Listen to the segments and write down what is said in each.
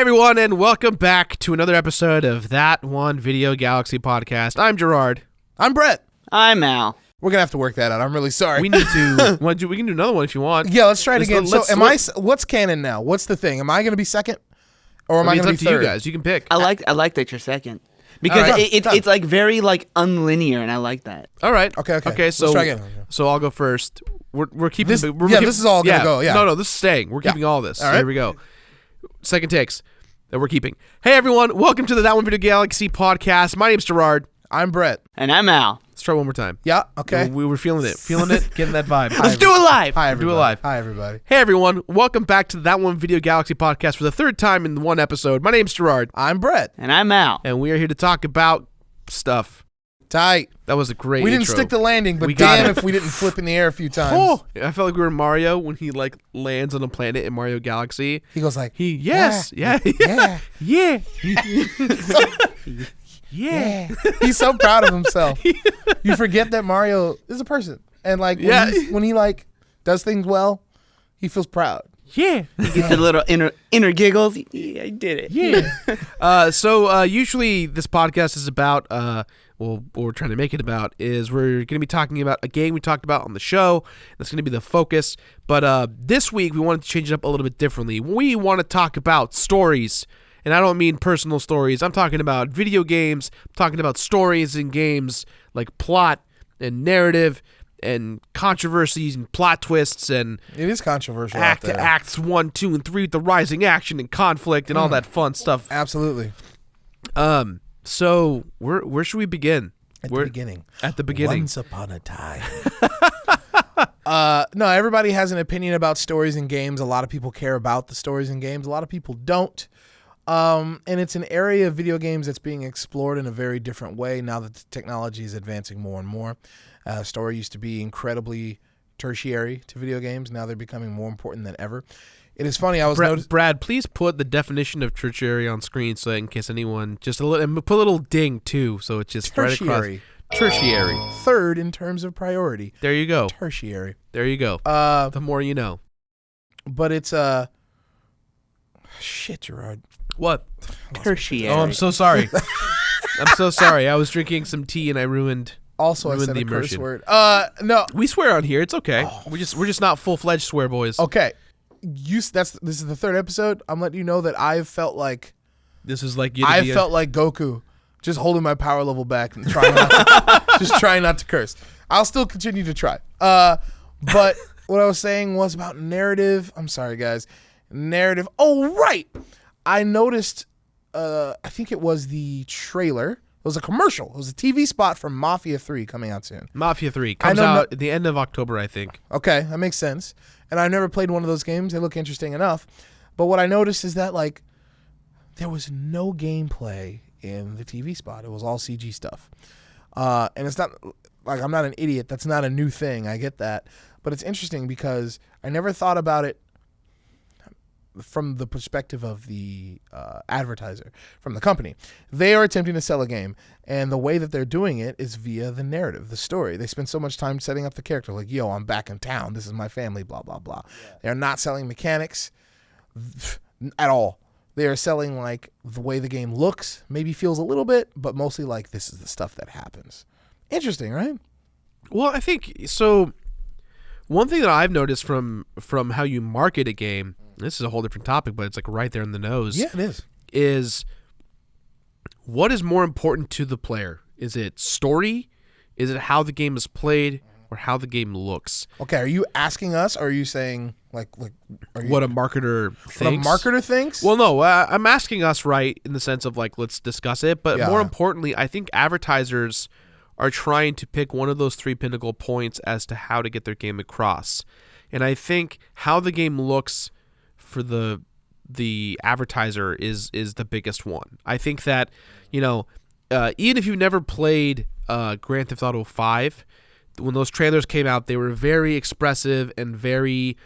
everyone, and welcome back to another episode of That One Video Galaxy podcast. I'm Jirard. I'm Brett. I'm Al. We're gonna have to work that out. I'm really sorry. We need to. We can do another one if you want. Yeah, let's try it again. What's canon now? What's the thing? Am I gonna be second, or am I gonna be it's up third? to you guys. You can pick. I like that you're second because it's like very like unlinear, and I like that. All right. Okay. So let's try again. So I'll go first. We're keeping this. this is all gonna go. Yeah. No, this is staying. We're keeping all this. All right. Here we go. Second takes that we're keeping. Hey everyone, welcome to the That One Video Galaxy podcast. My name's Jirard. I'm Brett. And I'm Al. Let's try one more time. Yeah. Okay. We were feeling it, getting that vibe. Let's do it live. Hi everybody. Do it live. Hi everybody. Hey everyone, welcome back to the That One Video Galaxy podcast for the third time in one episode. My name's Jirard. I'm Brett. And I'm Al. And we are here to talk about stuff. Tight. That was a great We didn't intro. stick the landing, but We got damn it. if we didn't flip in the air a few times. Oh, I felt like we were Mario when he like lands on a planet in Mario Galaxy. He goes like, Yeah. yeah. He's so proud of himself. You forget that Mario is a person, and like when he like does things well, he feels proud. Yeah. You get the little inner giggles. Yeah, I did it. Yeah. So usually this podcast is about, what we're trying to make it about is we're going to be talking about a game we talked about on the show. That's going to be the focus. But this week we wanted to change it up a little bit differently. We want to talk about stories. And I don't mean personal stories. I'm talking about video games. I'm talking about stories in games like plot and narrative and controversies and plot twists and It is controversial out there. acts 1, 2, and 3 with the rising action and conflict and all that fun stuff. Absolutely. So where should we begin? At the beginning. At the beginning. Once upon a time. No, everybody has an opinion about stories in games. A lot of people care about the stories in games. A lot of people don't. And it's an area of video games that's being explored in a very different way now that the technology is advancing more and more. Story used to be incredibly tertiary to video games. Now they're becoming more important than ever. It is funny. I was Brad, please put the definition of tertiary on screen so in case anyone just a little and put a little ding too, so it's just tertiary. Right across. Tertiary. Third in terms of priority. There you go. Tertiary. There you go. The more you know. But it's shit, Jirard. What? Tertiary. Oh, I'm so sorry. I'm so sorry. I was drinking some tea and I ruined. Also, I said the a curse immersion. word. No. We swear on here. It's okay. Oh. We're just not full-fledged swear boys. Okay. This is the third episode. I'm letting you know that I've felt like This is like felt like Goku, just holding my power level back and trying not to curse. I'll still continue to try. But what I was saying was about narrative. I'm sorry, guys. Narrative. Oh, right. I noticed. I think it was the trailer. It was a commercial. It was a TV spot for Mafia 3 coming out soon. Mafia 3 comes out at the end of October, I think. Okay, that makes sense. And I've never played one of those games. They look interesting enough. But what I noticed is that like there was no gameplay in the TV spot. It was all CG stuff. And it's not like I'm not an idiot. That's not a new thing. I get that. But it's interesting because I never thought about it from the perspective of the advertiser, from the company. They are attempting to sell a game, and the way that they're doing it is via the narrative, the story. They spend so much time setting up the character, like, yo, I'm back in town, this is my family, blah, blah, blah. Yeah. They're not selling mechanics at all. They are selling, like, the way the game looks, maybe feels a little bit, but mostly, like, this is the stuff that happens. Interesting, right? Well, I think, so one thing that I've noticed from how you market a game, this is a whole different topic, but it's like right there in the nose. Yeah, it is what is more important to the player? Is it story? Is it how the game is played or how the game looks? Okay, are you asking us or are you saying like are you, what a marketer thinks? What a marketer thinks? Well, no, I'm asking us right in the sense of like let's discuss it, but Yeah. more importantly, I think advertisers are trying to pick one of those three pinnacle points as to how to get their game across. And I think how the game looks for the advertiser is the biggest one. I think that, even if you've never played Grand Theft Auto 5, when those trailers came out, they were very expressive and very,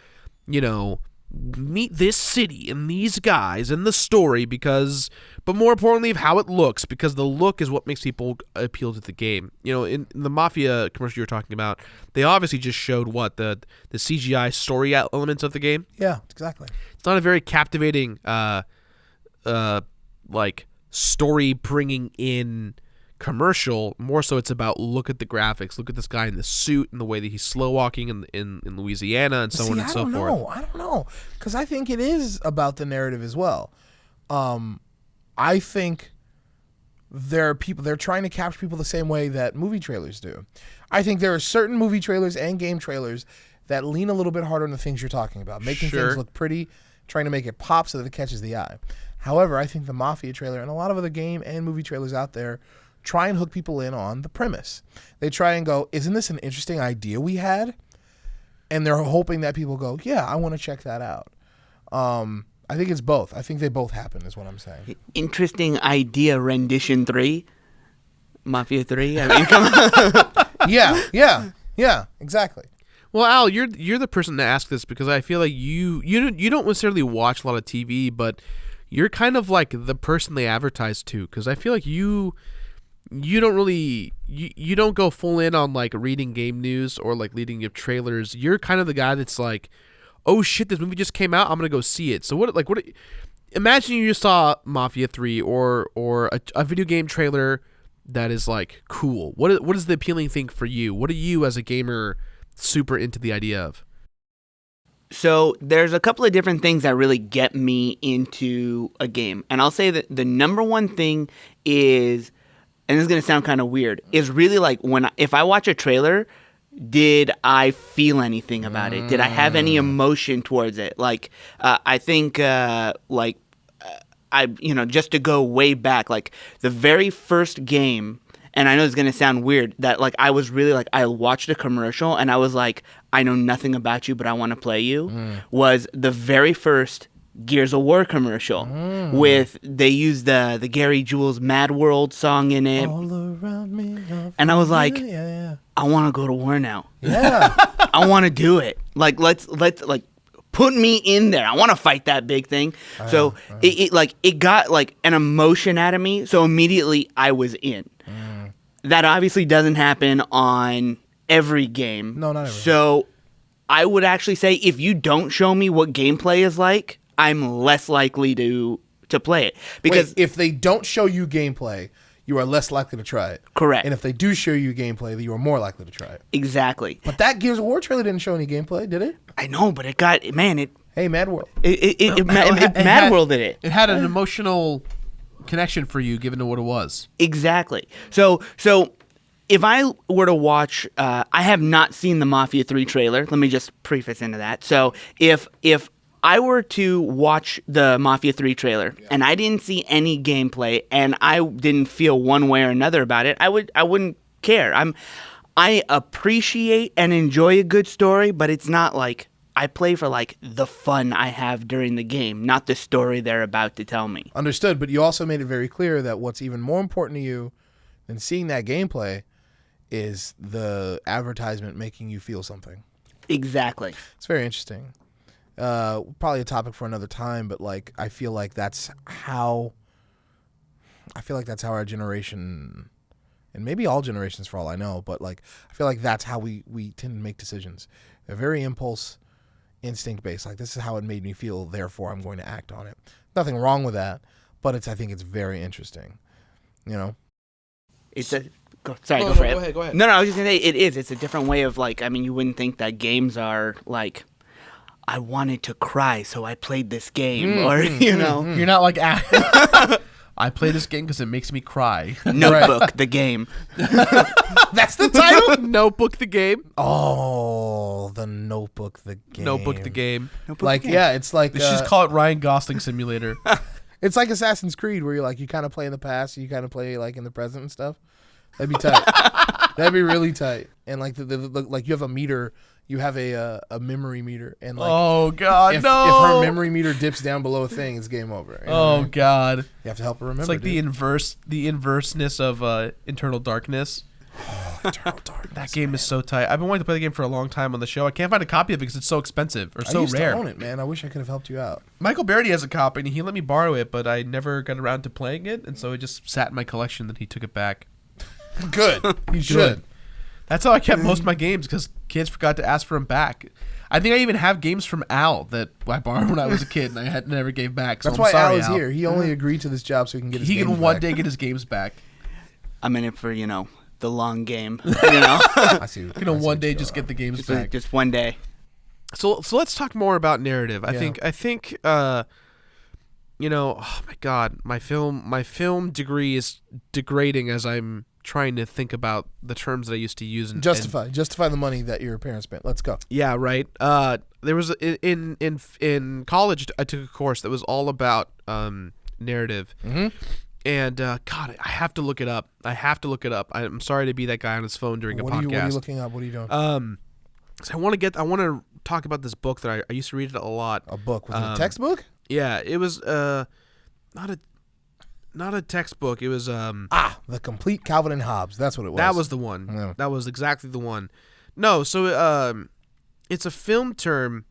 meet this city and these guys and the story but more importantly of how it looks, because the look is what makes people appeal to the game. In the Mafia commercial you were talking about, they obviously just showed the CGI story elements of the game. Yeah, exactly. It's not a very captivating like story bringing in commercial. More so, it's about look at the graphics, look at this guy in the suit and the way that he's slow walking in Louisiana and so on and so forth. I don't know, because I think it is about the narrative as well. I think there are people, they're trying to capture people the same way that movie trailers do. I think there are certain movie trailers and game trailers that lean a little bit harder on the things you're talking about, making things look pretty, trying to make it pop so that it catches the eye. However, I think the Mafia trailer and a lot of other game and movie trailers out there try and hook people in on the premise. They try and go, isn't this an interesting idea we had? And they're hoping that people go, yeah, I want to check that out. I think it's both. I think they both happen is what I'm saying. Interesting idea, rendition 3. Mafia 3. I mean, come on. Yeah, exactly. Well, Al, you're the person to ask this because I feel like you don't necessarily watch a lot of TV, but you're kind of like the person they advertise to, because I feel like you don't really you don't go full in on like reading game news or like leading up trailers. You're kind of the guy that's like, oh shit, this movie just came out, I'm gonna go see it. So what imagine you just saw Mafia 3 or a video game trailer that is like cool. What is the appealing thing for you? What are you as a gamer super into the idea of? So there's a couple of different things that really get me into a game. And I'll say that the number one thing is, and this is going to sound kind of weird, is really like if I watch a trailer, did I feel anything about it? Did I have any emotion towards it? Like, I think, just to go way back, like the very first game, and I know it's going to sound weird, that like I was really like, I watched a commercial and I was like, I know nothing about you, but I want to play you, was the very first Gears of War commercial with, they used the Gary Jules Mad World song in it. All around me, and I was like, I want to go to war now. Yeah. I want to do it. Like, let's like put me in there. I want to fight that big thing. So it got like an emotion out of me. So immediately I was in. That obviously doesn't happen on every game. No, not every. So I would actually say if you don't show me what gameplay is like, I'm less likely to play it. Because if they don't show you gameplay, you are less likely to try it. Correct. And if they do show you gameplay, you are more likely to try it. Exactly. But that Gears of War trailer didn't show any gameplay, did it? I know, but it got, man, it... Hey, Mad World. Mad World did it. It had an emotional connection for you, given to what it was. Exactly. So if I were to watch, I have not seen the Mafia 3 trailer. Let me just preface into that. So if I were to watch the Mafia 3 trailer and I didn't see any gameplay and I didn't feel one way or another about it, I wouldn't care. I appreciate and enjoy a good story, but it's not like I play for like the fun I have during the game, not the story they're about to tell me. Understood, but you also made it very clear that what's even more important to you than seeing that gameplay is the advertisement making you feel something. Exactly. It's very interesting. Probably a topic for another time, but like I feel like that's how our generation, and maybe all generations for all I know, but like I feel like that's how we tend to make decisions. They're very impulse, instinct based. Like, this is how it made me feel, therefore I'm going to act on it. Nothing wrong with that, but I think it's very interesting. You know? Go ahead. Go ahead. No, I was just gonna say it is. It's a different way of like. I mean, you wouldn't think that games are like, I wanted to cry, so I played this game, or you know, you're not like, I play this game because it makes me cry. Notebook, the game. That's the title. Notebook, the game. Oh, the Notebook, the game. Notebook, the game. Yeah, it's like they should just call it Ryan Gosling Simulator. It's like Assassin's Creed, where you're like, you kind of play in the past, you kind of play like in the present and stuff. That'd be tight. That'd be really tight. And like the like you have a meter, you have a memory meter, and like, oh god, if her memory meter dips down below a thing, it's game over. You know? Oh god, you have to help her remember. It's like the inverseness of Internal Darkness. Oh, Eternal Darkness. That game is so tight. I've been wanting to play the game for a long time on the show. I can't find a copy of it because it's so expensive or so I used rare. to own it, man. I wish I could have helped you out. Michael Barrett has a copy, and he let me borrow it, but I never got around to playing it, and so it just sat in my collection. That he took it back. Good. He should. That's how I kept most of my games because kids forgot to ask for them back. I think I even have games from Al that I borrowed when I was a kid and I had never gave back. So That's I'm why sorry, Al is here. He only agreed to this job so he can get his He games can one back. day get his games back. I'm in it for the long game. I see. He can one day just get the games back. Just one day. So let's talk more about narrative. I Yeah. think oh my God, my film degree is degrading as I'm trying to think about the terms that I used to use. Justify the money that your parents spent. Let's go. Yeah, right. There was in college I took a course that was all about narrative. Mm-hmm. And God, I have to look it up. I'm sorry to be that guy on his phone during a podcast. What are you looking up? What are you doing? 'Cause I want to talk about this book that I used to read it a lot. A book? Was it a textbook? Yeah, it was not a textbook. It was The Complete Calvin and Hobbes. That's what it was. that was the one. Yeah. That was exactly the one. No, so it's a film term.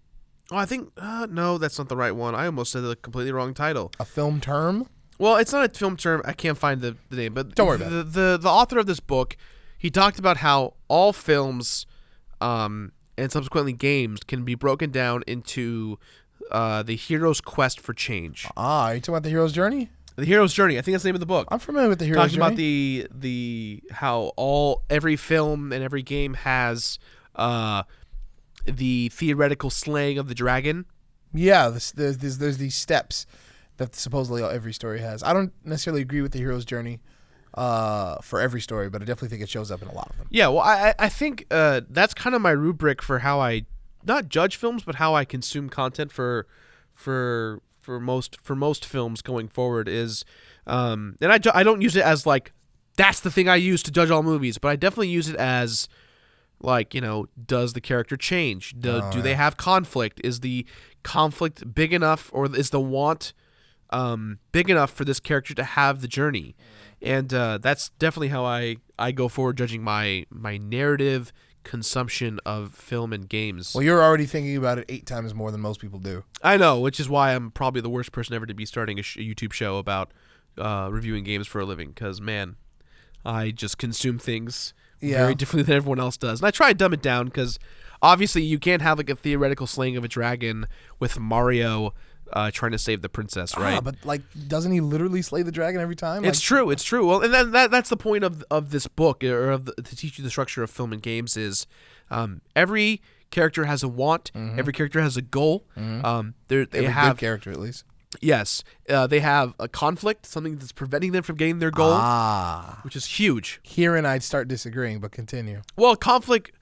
Oh, I think no, that's not the right one. I almost said the completely wrong title. a film term. Well, it's not a film term. I can't find the name, but Don't worry about it. The author of this book, he talked about how all films and subsequently games can be broken down into the hero's quest for change. Are you talking about the hero's journey? The hero's journey. I think that's the name of the book. I'm familiar with the hero's Talking journey. about the how every film and every game has the theoretical slaying of the dragon. Yeah, there's these steps that supposedly every story has. I don't necessarily agree with the hero's journey for every story, but I definitely think it shows up in a lot of them. Yeah, well, I think that's kind of my rubric for how I not judge films, but how I consume content for most films going forward is, and I don't use it as like that's the thing I use to judge all movies, but I definitely use it as like, does the character change? Do they have conflict? Is the conflict big enough, or is the want big enough for this character to have the journey? And that's definitely how I go forward judging my narrative consumption of film and games. Well, you're already thinking about it 8 times more than most people do. I know, which is why I'm probably the worst person ever to be starting a YouTube show about reviewing games for a living, because, man, I just consume things very differently than everyone else does. And I try to dumb it down because obviously you can't have like a theoretical slaying of a dragon with Mario trying to save the princess, right? But like, doesn't he literally slay the dragon every time? It's true. It's true. Well, and that's the point of this book, or to teach you the structure of film and games is every character has a want. Mm-hmm. Every character has a goal. Mm-hmm. They have good character at least. Yes, they have a conflict, something that's preventing them from getting their goal, which is huge. Herein I'd start disagreeing, but continue. Well, conflict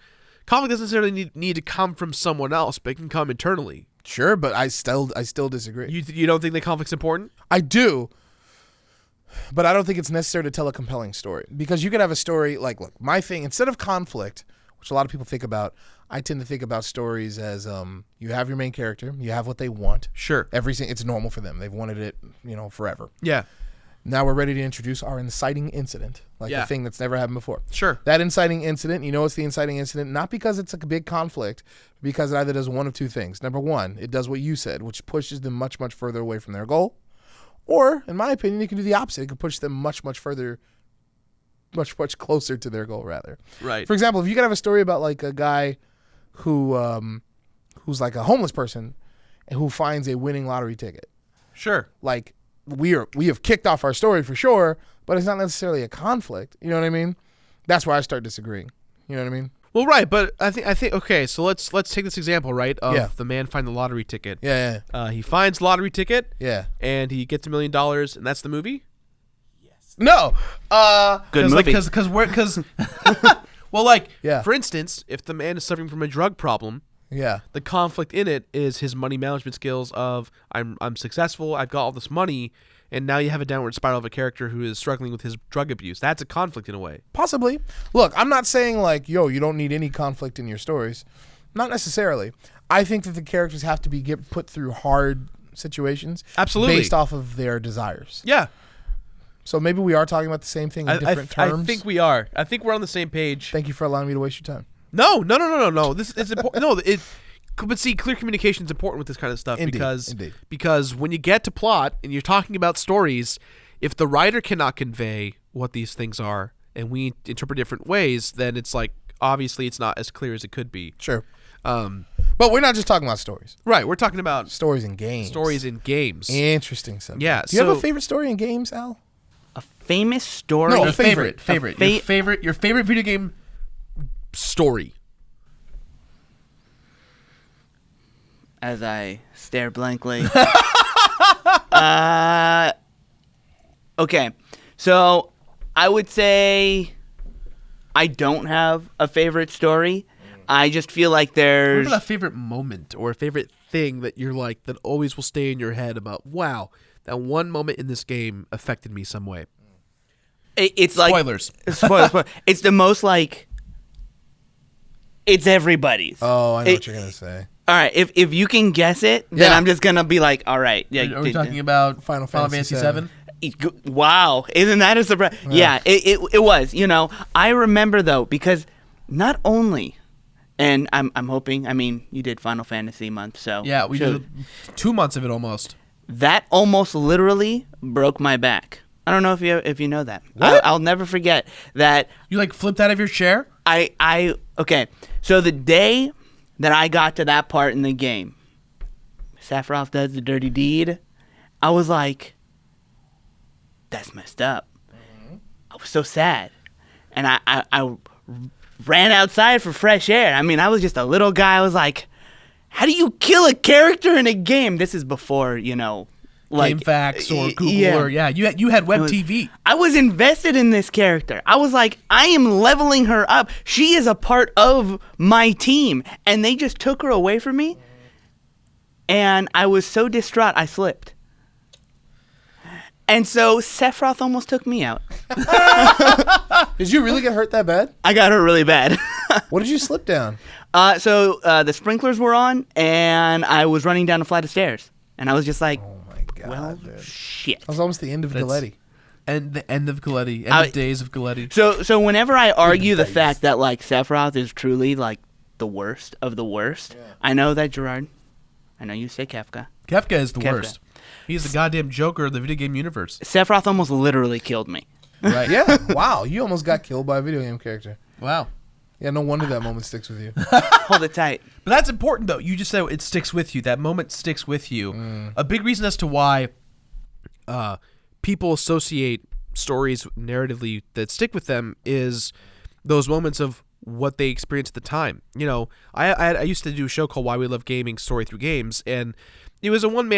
doesn't necessarily need to come from someone else, but it can come internally. Sure, but I still disagree. You don't think that conflict's important? I do, but I don't think it's necessary to tell a compelling story, because you could have a story like, look, my thing, instead of conflict, which a lot of people think about, I tend to think about stories as you have your main character, you have what they want. Sure. It's normal for them. They've wanted it, forever. Yeah. Now we're ready to introduce our inciting incident, the thing that's never happened before. Sure. That inciting incident, it's the inciting incident, not because it's a big conflict, because it either does one of two things. Number one, it does what you said, which pushes them much, much further away from their goal. Or, in my opinion, it can do the opposite. It can push them much, much further, much, much closer to their goal, rather. Right. For example, if you could have a story about like a guy who's like a homeless person and who finds a winning lottery ticket. Sure. Like, we have kicked off our story for sure, but it's not necessarily a conflict. You know what I mean? That's where I start disagreeing. You know what I mean? Well, right, but I think okay. So let's take this example, right? Of the man find the lottery ticket. Yeah. He finds lottery ticket. Yeah. And he gets $1 million, and that's the movie. No. Good movie. Because well, like, Yeah. for instance, if the man is suffering from a drug problem, Yeah. the conflict in it is his money management skills of I'm successful, I've got all this money, and now you have a downward spiral of a character who is struggling with his drug abuse. That's a conflict in a way. Possibly. Look, I'm not saying like, you don't need any conflict in your stories. Not necessarily. I think that the characters have to be put through hard situations. Absolutely. Based off of their desires. Yeah. So maybe we are talking about the same thing in different terms. I think we are. I think we're on the same page. Thank you for allowing me to waste your time. No. This is important. No, but see, clear communication is important with this kind of stuff. Indeed. Because when you get to plot and you're talking about stories, if the writer cannot convey what these things are and we interpret different ways, then it's like obviously it's not as clear as it could be. Sure. But we're not just talking about stories. Right, we're talking about Stories in games. stories in games. Interesting subject. Yeah, Do you have so- a favorite story in games, Al? A famous story. No, Your favorite. fa- Your favorite video game story. As I stare blankly. Okay, so I would say I don't have a favorite story. I just feel like What there's about a favorite moment or a favorite thing that you're like that always will stay in your head about? Wow, that one moment in this game affected me some way. it's like Spoilers. spoilers. It's the most like it's everybody's. Oh, I know It- what you're going to say. All right, if you can guess it, then Yeah. I'm just gonna be like, all right. Yeah, Are we talking about Final Fantasy VII? Wow, isn't that a surprise? Yeah, it was. You know, I remember though because not only, and I'm hoping. I mean, you did Final Fantasy month, so Yeah, we so did 2 months of it almost. that almost literally broke my back. I don't know if you know that. What? I'll never forget that. You like flipped out of your chair? Okay. So the day that I got to that part in the game, Sephiroth does the dirty deed. I was like, that's messed up. I was so sad, and I ran outside for fresh air. I mean, I was just a little guy. I was like, how do you kill a character in a game? This is before like GameFAQs or Google yeah. or you had web TV. I was invested in this character. I was like, I am leveling her up. She is a part of my team. And they just took her away from me. And I was so distraught, I slipped. And so Sephiroth almost took me out. Did you really get hurt that bad? I got hurt really bad. What did you slip down? So the sprinklers were on, and I was running down a flight of stairs. And I was just like, Oh, my God. well, dude. shit. That was almost the end of Galetti. And the end of Galetti. End I- of days of Galetti. So whenever I argue the Dice. fact that like Sephiroth is truly like the worst of the worst, I know that Jirard. I know you say Kefka. Kefka is the Kefka. worst. He's the goddamn Joker of the video game universe. Sephiroth almost literally killed me. Right. Yeah. Wow. You almost got killed by a video game character. Wow. Yeah, no wonder that moment sticks with you. Hold it tight. But that's important, though. You just said it sticks with you. That moment sticks with you. A big reason as to why people associate stories narratively that stick with them is those moments of what they experienced at the time. You know, I used to do a show called Why We Love Gaming, Story Through Games, and it was a one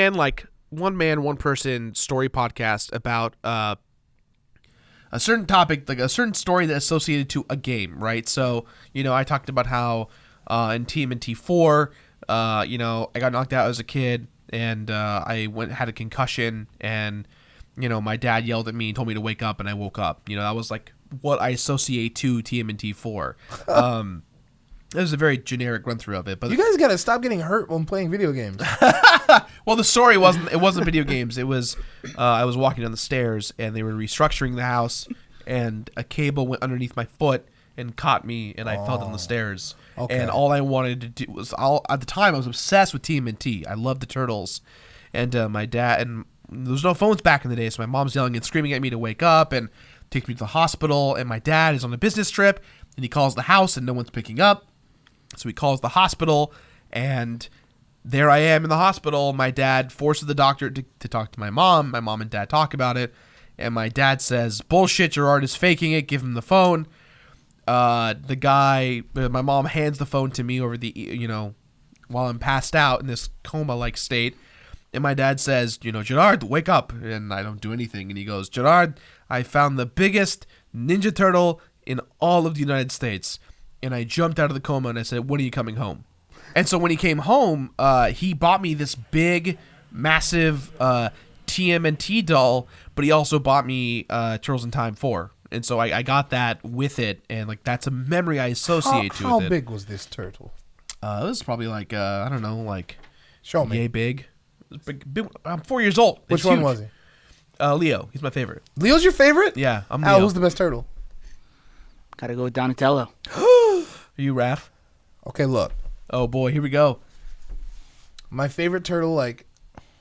one person story podcast about a certain topic, like a certain story that associated to a game, right? So, you know, I talked about how in TMNT 4, you know, I got knocked out as a kid, and I had a concussion, and you know, my dad yelled at me and told me to wake up, and I woke up. You know, that was like what I associate to TMNT 4. It was a very generic run through of it, but You guys got to stop getting hurt when playing video games. well, the story wasn't video games. It was I was walking down the stairs and they were restructuring the house, and a cable went underneath my foot and caught me, and I fell down the stairs. Okay. And all I wanted to do was at the time I was obsessed with TMNT. I loved the Turtles, and my dad and there was no phones back in the day, so my mom's yelling and screaming at me to wake up and take me to the hospital. And my dad is on a business trip, and he calls the house and no one's picking up. So he calls the hospital, and there I am in the hospital. My dad forces the doctor to talk to my mom. My mom and dad talk about it, and my dad says, "Bullshit, Jirard is faking it. Give him the phone." The guy, my mom hands the phone to me over the, you know, while I'm passed out in this coma-like state. And my dad says, you know, "Jirard, wake up." And I don't do anything. And he goes, "Jirard, I found the biggest Ninja Turtle in all of the United States." And I jumped out of the coma and I said, "When are you coming home?" And so when he came home, he bought me this big, massive TMNT doll, but he also bought me Turtles in Time 4. And so I got that with it, and like that's a memory I associate to How with it. big was this turtle? It was probably like, I don't know, like Show me. yay big. It was big. I'm 4 years old. Which It's one huge. was he? Leo. He's my favorite. Leo's your favorite? Yeah, I'm Al, Leo. who's the best turtle? Gotta go with Donatello. Are you Raph? Okay, look. Oh boy, here we go. My favorite turtle, like,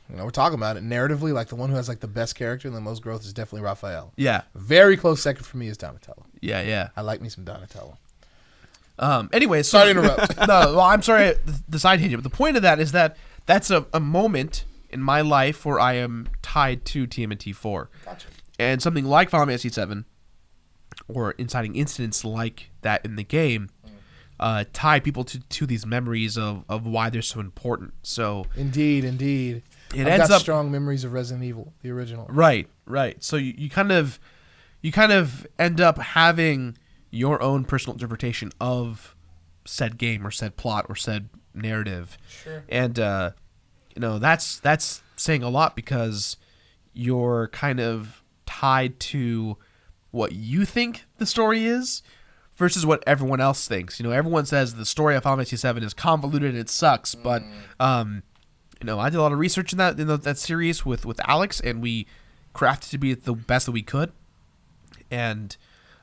you know, we're talking about it narratively, like the one who has like the best character and the most growth is definitely Raphael. Yeah, Very close second for me is Donatello. yeah. I like me some Donatello. Anyway, so, Sorry to interrupt. no, well, I'm sorry the side tangent, but the point of that is that that's a moment in my life where I am tied to TMNT 4. Gotcha. And something like Final Fantasy 7 or inciting incidents like that in the game tie people to these memories of why they're so important. So Indeed. It I've ends got up strong memories of Resident Evil, the original. right. So you kind of end up having your own personal interpretation of said game or said plot or said narrative. Sure. And that's saying a lot because you're kind of tied to what you think the story is versus what everyone else thinks. Everyone says the story of Final Fantasy 7 is convoluted and it sucks, but I did a lot of research in that series with Alex, and we crafted it to be the best that we could. And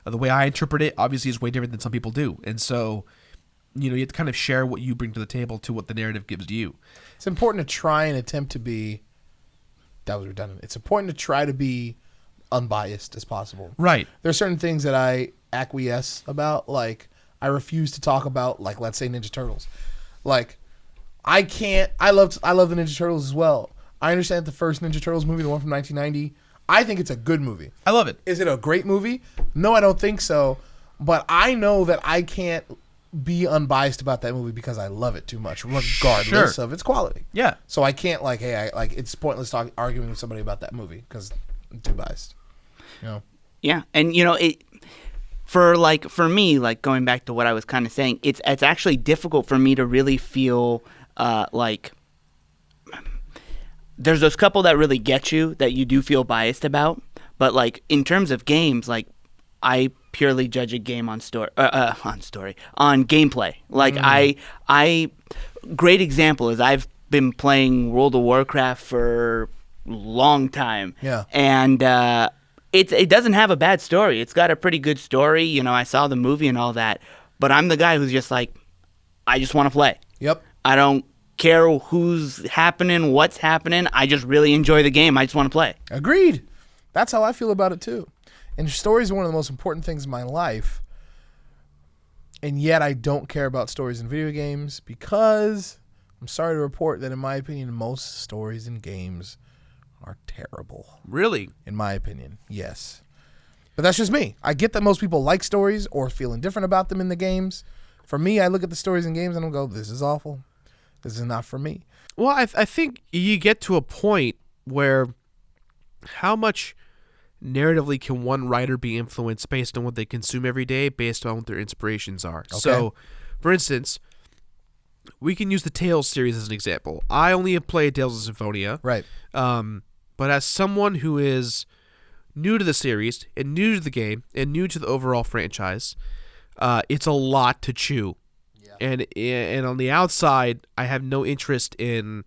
the way I interpret it, obviously, is way different than some people do. And so, you have to kind of share what you bring to the table to what the narrative gives you. It's important to try and attempt to be. That was redundant. It's important to try to be unbiased as possible. Right. There are certain things that I acquiesce about, like I refuse to talk about, like let's say Ninja Turtles. Like I can't. I love the Ninja Turtles as well. I understand the first Ninja Turtles movie, the one from 1990. I think it's a good movie. I love it. Is it a great movie? No, I don't think so. But I know that I can't be unbiased about that movie because I love it too much, regardless of its quality. Yeah. So I can't it's pointless arguing with somebody about that movie because I'm too biased. Yeah, and it for me, like going back to what I was kind of saying, it's actually difficult for me to really feel like there's those couple that really get you that you do feel biased about, but like in terms of games, like I purely judge a game on gameplay. Like I great example is I've been playing World of Warcraft for a long time. Yeah. And it doesn't have a bad story. It's got a pretty good story. I saw the movie and all that, but I'm the guy who's just like, I just want to play. Yep. I don't care who's happening, what's happening. I just really enjoy the game. I just want to play. Agreed. That's how I feel about it too. And stories are one of the most important things in my life. And yet I don't care about stories in video games because I'm sorry to report that in my opinion, most stories in games are terrible. Really? In my opinion, yes. But that's just me. I get that most people like stories or feel indifferent about them in the games. For me, I look at the stories in games and I go, this is awful. This is not for me. Well, I think you get to a point where how much narratively can one writer be influenced based on what they consume every day, based on what their inspirations are. Okay. So, for instance, we can use the Tales series as an example. I only have played Tales of Symphonia. Right. But as someone who is new to the series and new to the game and new to the overall franchise, it's a lot to chew. Yeah. And on the outside, I have no interest in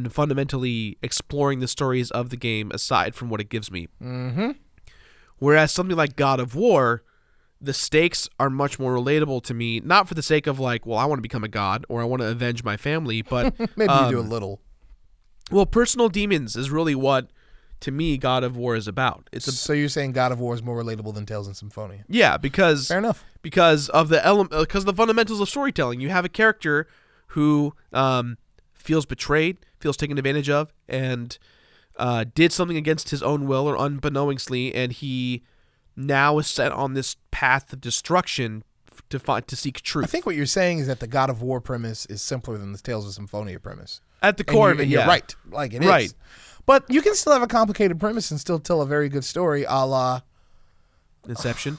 fundamentally exploring the stories of the game aside from what it gives me. Mm-hmm. Whereas something like God of War, the stakes are much more relatable to me, not for the sake of like, well, I want to become a god or I want to avenge my family, but maybe you do a little. Well, personal demons is really what, to me, God of War is about. So you're saying God of War is more relatable than Tales of Symphonia? Yeah, because fair enough. Because of the because of the fundamentals of storytelling. You have a character who feels betrayed, feels taken advantage of, and did something against his own will or unbeknownstly, and he now is set on this path of destruction to seek truth. I think what you're saying is that the God of War premise is simpler than the Tales of Symphonia premise. At the core of it, you're right. Like it is. Right. But you can still have a complicated premise and still tell a very good story, a la Inception.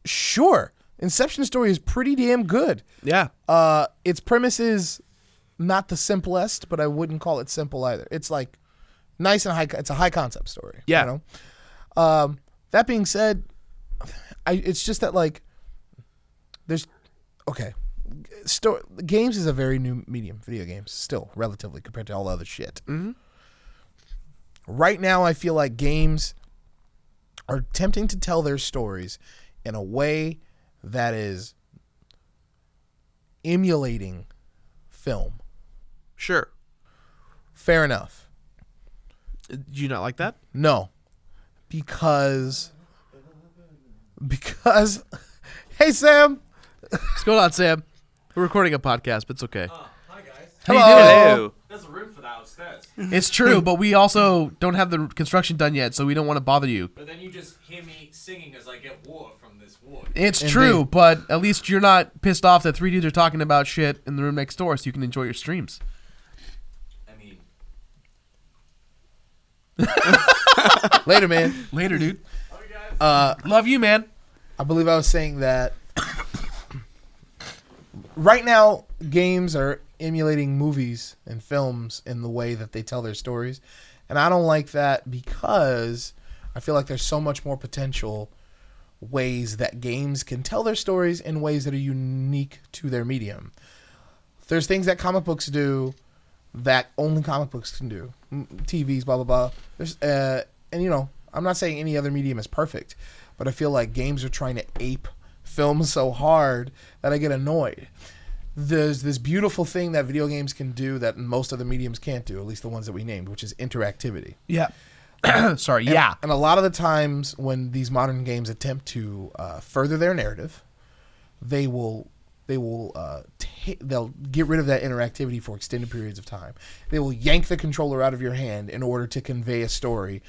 Sure. Inception story is pretty damn good. Yeah. Its premise is not the simplest, but I wouldn't call it simple either. It's like nice and high. It's a high concept story. Yeah. You know? That being said, it's just that like there's okay. Games is a very new medium. Video games still relatively compared to all other shit. Mm-hmm. Right now, I feel like games are attempting to tell their stories in a way that is emulating film. Sure. Fair enough. Do you not like that? No. Because Hey, Sam. What's going on, Sam? We're recording a podcast, but it's okay. Hi guys. Hello. There's a room for that upstairs. It's true, but we also don't have the construction done yet, so we don't want to bother you. But then you just hear me singing as I get water from this water. It's Indeed. true, but at least you're not pissed off that three dudes are talking about shit in the room next door, so you can enjoy your streams. I mean, Later, man. Later, dude. okay guys. Love you, man. I believe I was saying that right now games are emulating movies and films in the way that they tell their stories. And I don't like that because I feel like there's so much more potential ways that games can tell their stories in ways that are unique to their medium. There's things that comic books do that only comic books can do. TVs, blah, blah, blah. There's, and, you know, I'm not saying any other medium is perfect, but I feel like games are trying to ape films so hard that I get annoyed. There's this beautiful thing that video games can do that most other mediums can't do, at least the ones that we named, which is interactivity. Yeah. Sorry, And, yeah. And a lot of the times when these modern games attempt to further their narrative, they'll get rid of that interactivity for extended periods of time. They will yank the controller out of your hand in order to convey a story,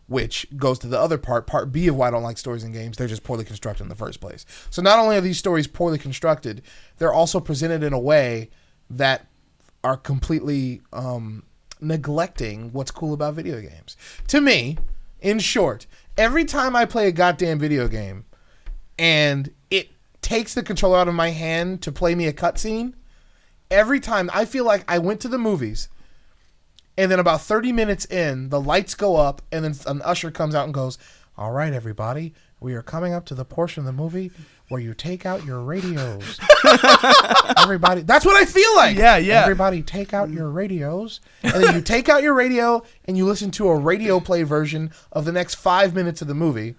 which goes to the other part B of why I don't like stories in games. They're just poorly constructed in the first place. So not only are these stories poorly constructed, they're also presented in a way that are completely neglecting what's cool about video games. To me, in short, every time I play a goddamn video game and it takes the controller out of my hand to play me a cutscene, every time I feel like I went to the movies and then about 30 minutes in, the lights go up and then an usher comes out and goes, "All right, everybody, we are coming up to the portion of the movie where you take out your radios." Everybody, that's what I feel like. Yeah, yeah. Everybody take out your radios. And then you take out your radio and you listen to a radio play version of the next 5 minutes of the movie.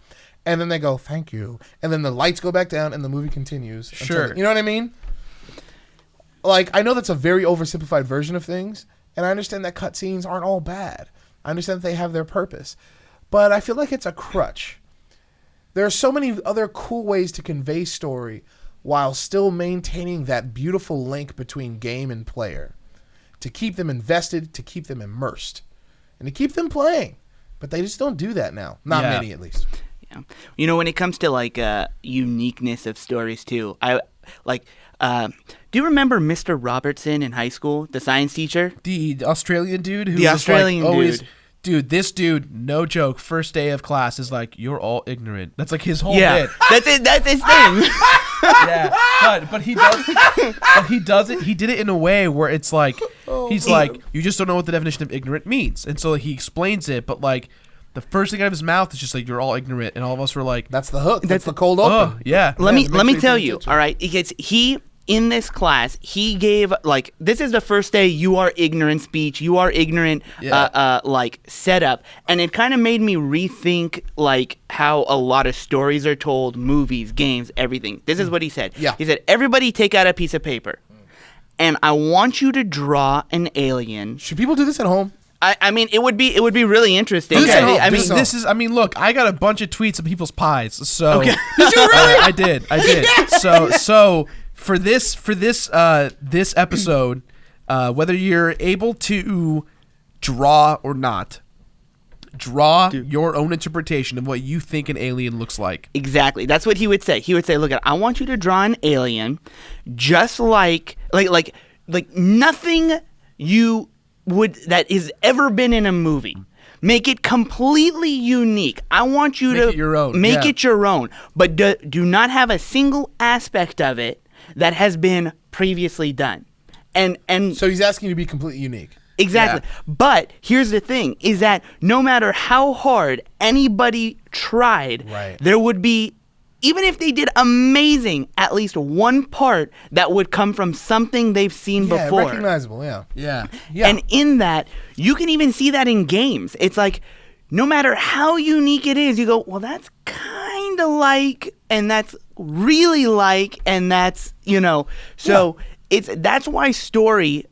And then they go, "Thank you." And then the lights go back down and the movie continues. Sure. You know what I mean? Like, I know that's a very oversimplified version of things. And I understand that cutscenes aren't all bad. I understand that they have their purpose. But I feel like it's a crutch. There are so many other cool ways to convey story while still maintaining that beautiful link between game and player. To keep them invested, to keep them immersed, and to keep them playing. But they just don't do that now. Not Yeah. many, at least. Yeah. You know, when it comes to like uniqueness of stories too, do you remember Mr. Robertson in high school, the science teacher? The Australian dude who The was Australian like always, dude. Dude, this dude, no joke, first day of class is like, "You're all ignorant." That's like his whole Yeah, bit. that's it. That's his thing. Yeah, but he does it. He did it in a way where it's like he's like, "You just don't know what the definition of ignorant means," and so he explains it. But like the first thing out of his mouth is just like, "You're all ignorant," and all of us were like, That's the hook. That's the cold open. "Oh, yeah." Let Yeah, me make sure tell you you. pay attention. All right, he in this class he gave like this is the first day you are ignorant speech, you are ignorant like setup, and it kind of made me rethink like how a lot of stories are told, movies, games, everything. This is what he said. Yeah. He said, "Everybody take out a piece of paper, and I want you to draw an alien." Should people do this at home? I mean, it would be really interesting. Do this at home. I mean, Do This is. I mean, look, I got a bunch of tweets of people's pies. So Okay. Did you really? I did. So for this episode, whether you're able to draw or not, draw your own interpretation of what you think an alien looks like. Exactly. That's what he would say. He would say, "Look, I want you to draw an alien just like nothing you would that has ever been in a movie. Make it completely unique. I want you Make to it your own, Make yeah. it your own, but do not have a single aspect of it that has been previously done." And So he's asking you to be completely unique. exactly. Yeah. But here's the thing is that no matter how hard anybody tried, Right. there would be, even if they did amazing, at least one part that would come from something they've seen Yeah, before. recognizable, yeah. Yeah. Yeah. And in that, you can even see that in games. It's like, no matter how unique it is, you go, well, that's kind of like, and that's really like, and that's, so that's why story.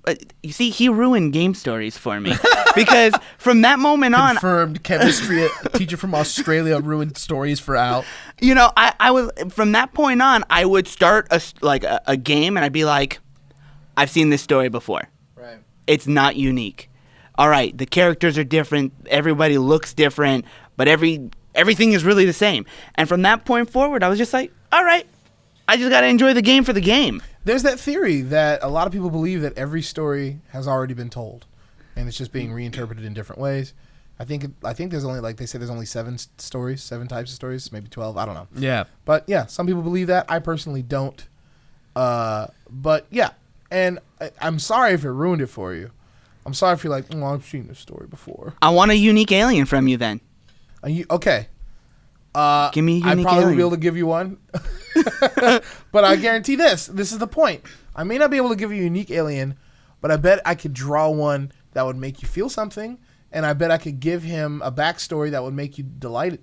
You see, he ruined game stories for me because from that moment on, Confirmed chemistry teacher from Australia ruined stories for Al. you know, I was from that point on, I would start a game and I'd be like, I've seen this story before. Right. It's not unique. All right, the characters are different. Everybody looks different, but everything is really the same. And from that point forward, I was just like, all right, I just got to enjoy the game for the game. There's that theory that a lot of people believe that every story has already been told, and it's just being reinterpreted in different ways. I think there's only, like they say, there's only 7 stories, 7 types of stories, maybe 12. I don't know. Yeah. But yeah, some people believe that. I personally don't. But yeah, and I'm sorry if it ruined it for you. I'm sorry if you're like, oh, I've seen this story before. I want a unique alien from you then. Okay. Give me a unique I probably alien. won't be able to give you one. But I guarantee this. This is the point. I may not be able to give you a unique alien, but I bet I could draw one that would make you feel something, and I bet I could give him a backstory that would make you delighted.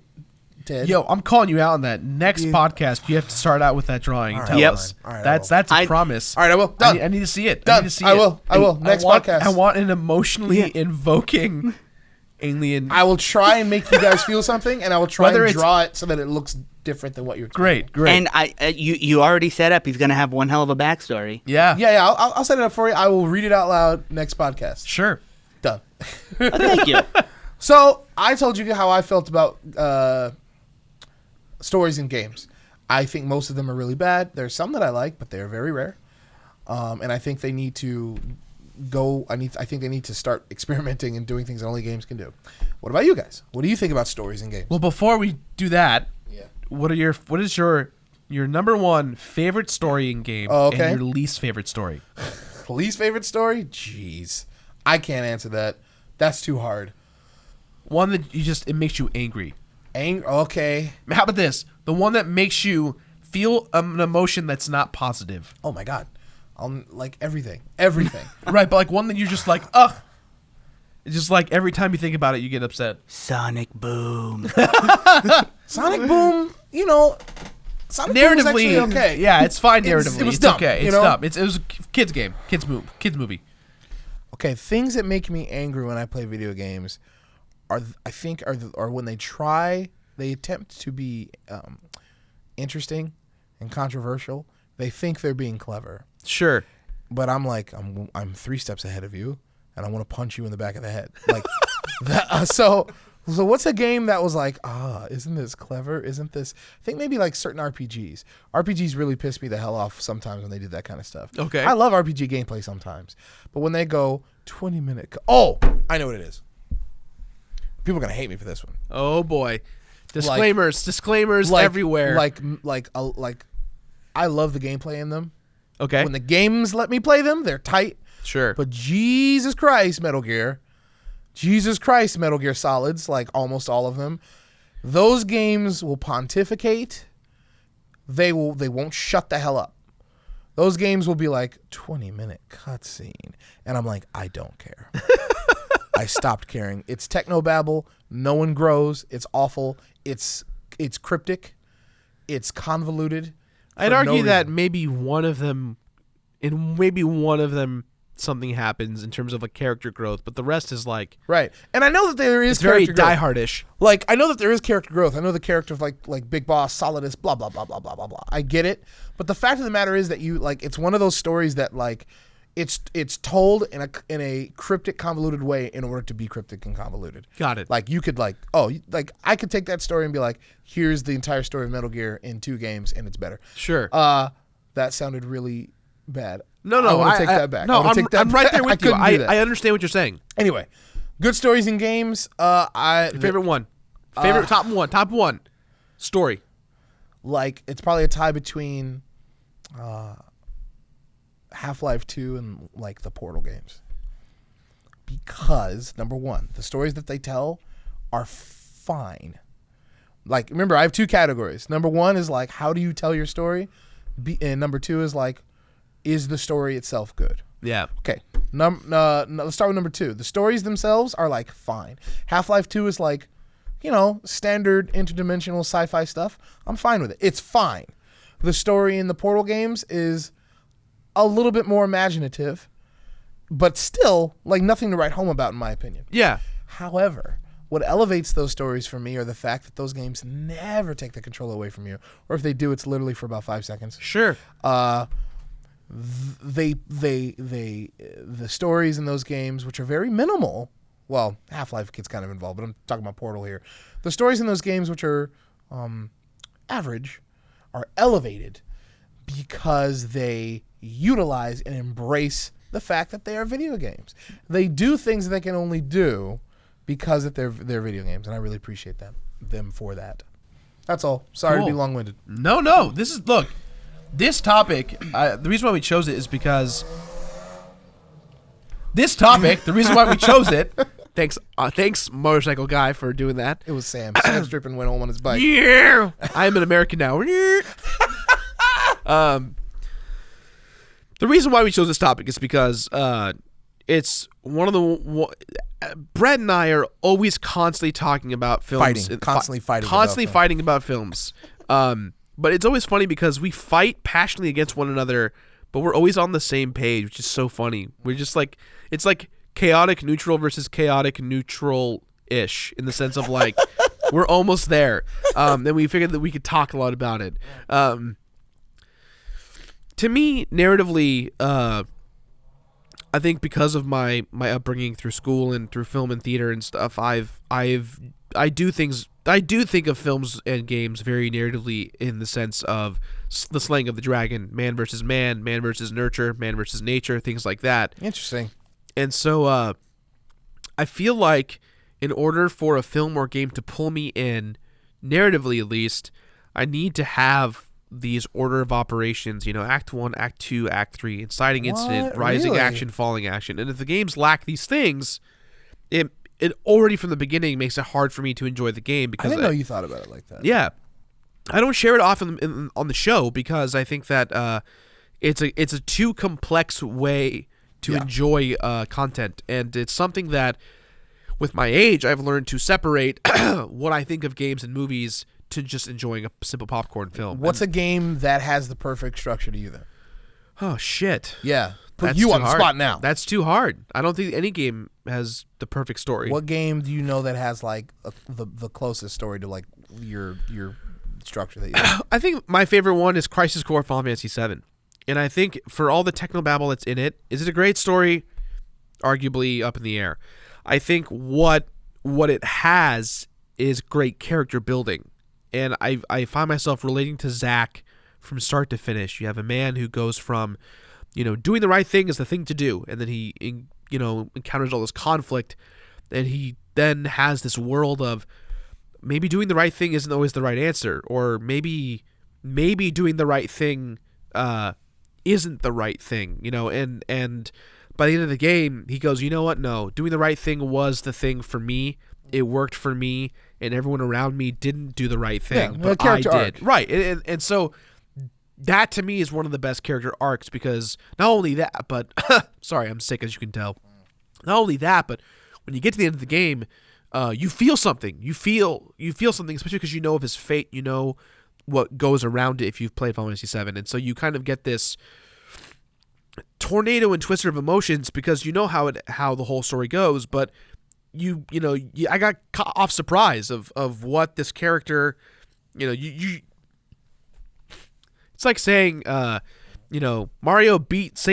Yo, I'm calling you out on that. Next podcast, you have to start out with that drawing. All Tell right, Yep. us. all right, that's a promise. All right, I will. Done. I need to see it. Done. I need to see I it. will. I will. Next podcast. I want an emotionally Yeah. invoking alien. I will try and make you guys feel something, and I will try Whether and it's- draw it so that it looks different than what you're Great, great. And you already set up. He's gonna have one hell of a backstory. yeah. Yeah. I'll set it up for you. I will read it out loud next podcast. Sure. Done. Thank you. So I told you how I felt about stories in games. I think most of them are really bad. There's some that I like, but they're very rare. And I think they need to go. I think they need to start experimenting and doing things that only games can do. What about you guys? What do you think about stories in games? Well, before we do that, Yeah. what is your number one favorite story in game Oh, okay. and your least favorite story? Least favorite story? Jeez, I can't answer that. That's too hard. One that it makes you angry. Okay. How about this? The one that makes you feel an emotion that's not positive. Oh my God. Like everything. Everything. Right, but like one that you're just like, ugh. It's just like every time you think about it, you get upset. Sonic Boom. Sonic Boom. You know. Sonic Boom was Narratively, actually okay. Yeah, it's fine narratively. It was it's dumb, okay. you It's know? dumb. It was a kids game, kids movie. Okay, things that make me angry when I play video games are when they attempt to be interesting and controversial. They think they're being clever, Sure. but I'm like, I'm 3 steps ahead of you, and I want to punch you in the back of the head. Like, that, so what's a game that was like, isn't this clever? Isn't this? I think maybe like certain RPGs. RPGs really piss me the hell off sometimes when they do that kind of stuff. Okay. I love RPG gameplay sometimes, but when they go 20-minute, I know what it is. People are gonna hate me for this one. Oh boy. Disclaimers everywhere. Like I love the gameplay in them. okay. When the games let me play them, they're tight. Sure. But Jesus Christ, Metal Gear Solids, like almost all of them, those games will pontificate. They won't shut the hell up. Those games will be like 20-minute cutscene, and I'm like, I don't care. I stopped caring. It's technobabble. No one grows. It's awful. It's cryptic. It's convoluted. I'd for no argue that reason. maybe one of them something happens in terms of like character growth, but the rest is like Right. And I know that there is it's very character growth. diehardish. Like, I know that there is character growth. I know the character of like Big Boss, Solidus, blah blah blah blah blah blah blah. I get it, but the fact of the matter is that you like it's one of those stories that like it's told in a cryptic, convoluted way in order to be cryptic and convoluted. Got it. Like you could I could take that story and be like, here's the entire story of Metal Gear in 2 games, and it's better. Sure. That sounded really bad. No, I want to take that back. No, I wanna take that I'm right there back. with you. couldn't do that. I understand what you're saying. Anyway, good stories in games. Your favorite one. Top one. Story. Like it's probably a tie between Half-Life 2 and like the Portal games. Because number 1, the stories that they tell are fine. Like remember, I have 2 categories. Number 1 is like, how do you tell your story? And number 2 is like, is the story itself good? Yeah. Okay. Let's start with number 2. The stories themselves are like fine. Half-Life 2 is like, standard interdimensional sci-fi stuff. I'm fine with it. It's fine. The story in the Portal games is a little bit more imaginative, but still like nothing to write home about, in my opinion. Yeah. However, what elevates those stories for me are the fact that those games never take the control away from you, or if they do, it's literally for about 5 seconds. Sure. The stories in those games, which are very minimal. Well, Half-Life gets kind of involved, but I'm talking about Portal here. The stories in those games, which are average, are elevated because they utilize and embrace the fact that they are video games. They do things that they can only do because they're video games, and I really appreciate them for that. That's all. Sorry to be long-winded. No. This topic, the reason why we chose it is because the reason why we chose it, thanks motorcycle guy for doing that. It was Sam. Sam Strippin went home on his bike. Yeah. I am an American now. The reason why we chose this topic is because it's one of the Brett and I are always constantly talking about films, Constantly fighting about films. But it's always funny because we fight passionately against one another, but we're always on the same page, which is so funny. We're just like, it's like chaotic neutral versus chaotic neutral-ish in the sense of like we're almost there. And we figured that we could talk a lot about it. To me, narratively, I think because of my upbringing through school and through film and theater and stuff, I do think of films and games very narratively in the sense of the slaying of the dragon, man versus nurture, man versus nature, things like that. Interesting. And so I feel like in order for a film or game to pull me in, narratively at least, I need to have these order of operations, Act 1, Act 2, Act 3, inciting incident, rising Really? action, falling action. And if the games lack these things, it already from the beginning makes it hard for me to enjoy the game because I didn't know you thought about it like that. Yeah. I don't share it often on the show because I think that it's a too complex way to enjoy content, and it's something that with my age I've learned to separate what I think of games and movies to just enjoying a simple popcorn film. What's a game that has the perfect structure to you then? Oh shit. Yeah. Put That's you too on the hard. spot now. That's too hard. I don't think any game has the perfect story. What game do you know that has like the closest story to like your structure that you have? I think my favorite one is Crisis Core Final Fantasy VII. And I think for all the technobabble that's in it, is it a great story? Arguably up in the air. I think what it has is great character building. And I find myself relating to Zack from start to finish. You have a man who goes from, doing the right thing is the thing to do, and then he, encounters all this conflict, and he then has this world of maybe doing the right thing isn't always the right answer, or maybe doing the right thing isn't the right thing, and by the end of the game, he goes, you know what? No, doing the right thing was the thing for me. It worked for me, and everyone around me didn't do the right thing, but I did. Arc. Right, and so that to me is one of the best character arcs because not only that, but sorry, I'm sick as you can tell. Not only that, but when you get to the end of the game, you feel something. You feel something, especially because you know of his fate. You know what goes around it if you've played Final Fantasy VII, and so you kind of get this tornado and twister of emotions because you know how the whole story goes, but I got caught off surprise of what this character, you. It's like saying, Mario beats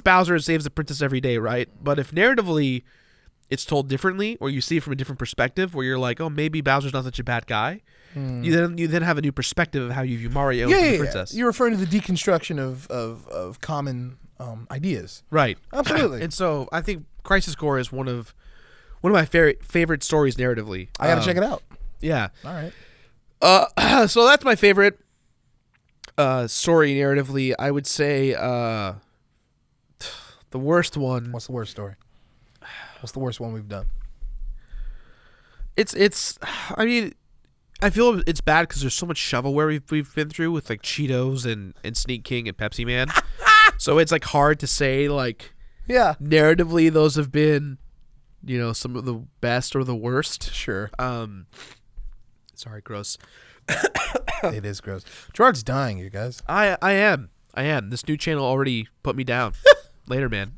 Bowser and saves the princess every day, right? But if narratively it's told differently, or you see it from a different perspective, where you're like, oh, maybe Bowser's not such a bad guy, you then have a new perspective of how you view Mario and the princess. You're referring to the deconstruction of common ideas, right? Absolutely. And so I think Crisis Core is one of my favorite stories narratively. I gotta check it out. Yeah. All right. So that's my favorite story narratively. I would say the worst one. What's the worst story? What's the worst one we've done? It's. I mean, I feel it's bad because there's so much shovelware we've been through with like Cheetos and Sneak King and Pepsi Man. So it's like hard to say like. Yeah. Narratively, those have been, some of the best or the worst. Sure. Sorry, gross. It is gross. Jirard's dying, you guys. I am. I am. This new channel already put me down. Later, man.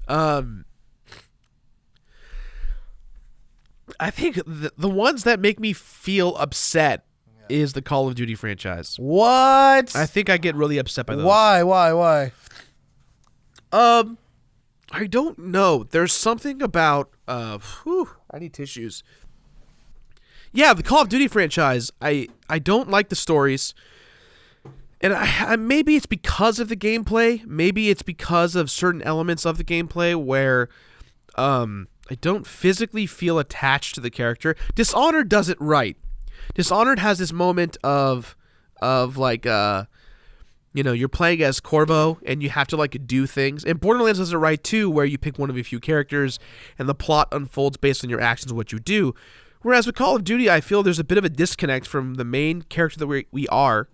I think the ones that make me feel upset is the Call of Duty franchise. What? I think I get really upset by those. Why? I don't know. There's something about I need tissues. Yeah, the Call of Duty franchise. I don't like the stories. And I maybe it's because of the gameplay. Maybe it's because of certain elements of the gameplay where I don't physically feel attached to the character. Dishonored does it right. Dishonored has this moment of like you're playing as Corvo and you have to like do things. And Borderlands does it right too, where you pick one of a few characters and the plot unfolds based on your actions, what you do. Whereas with Call of Duty, I feel there's a bit of a disconnect from the main character that we are.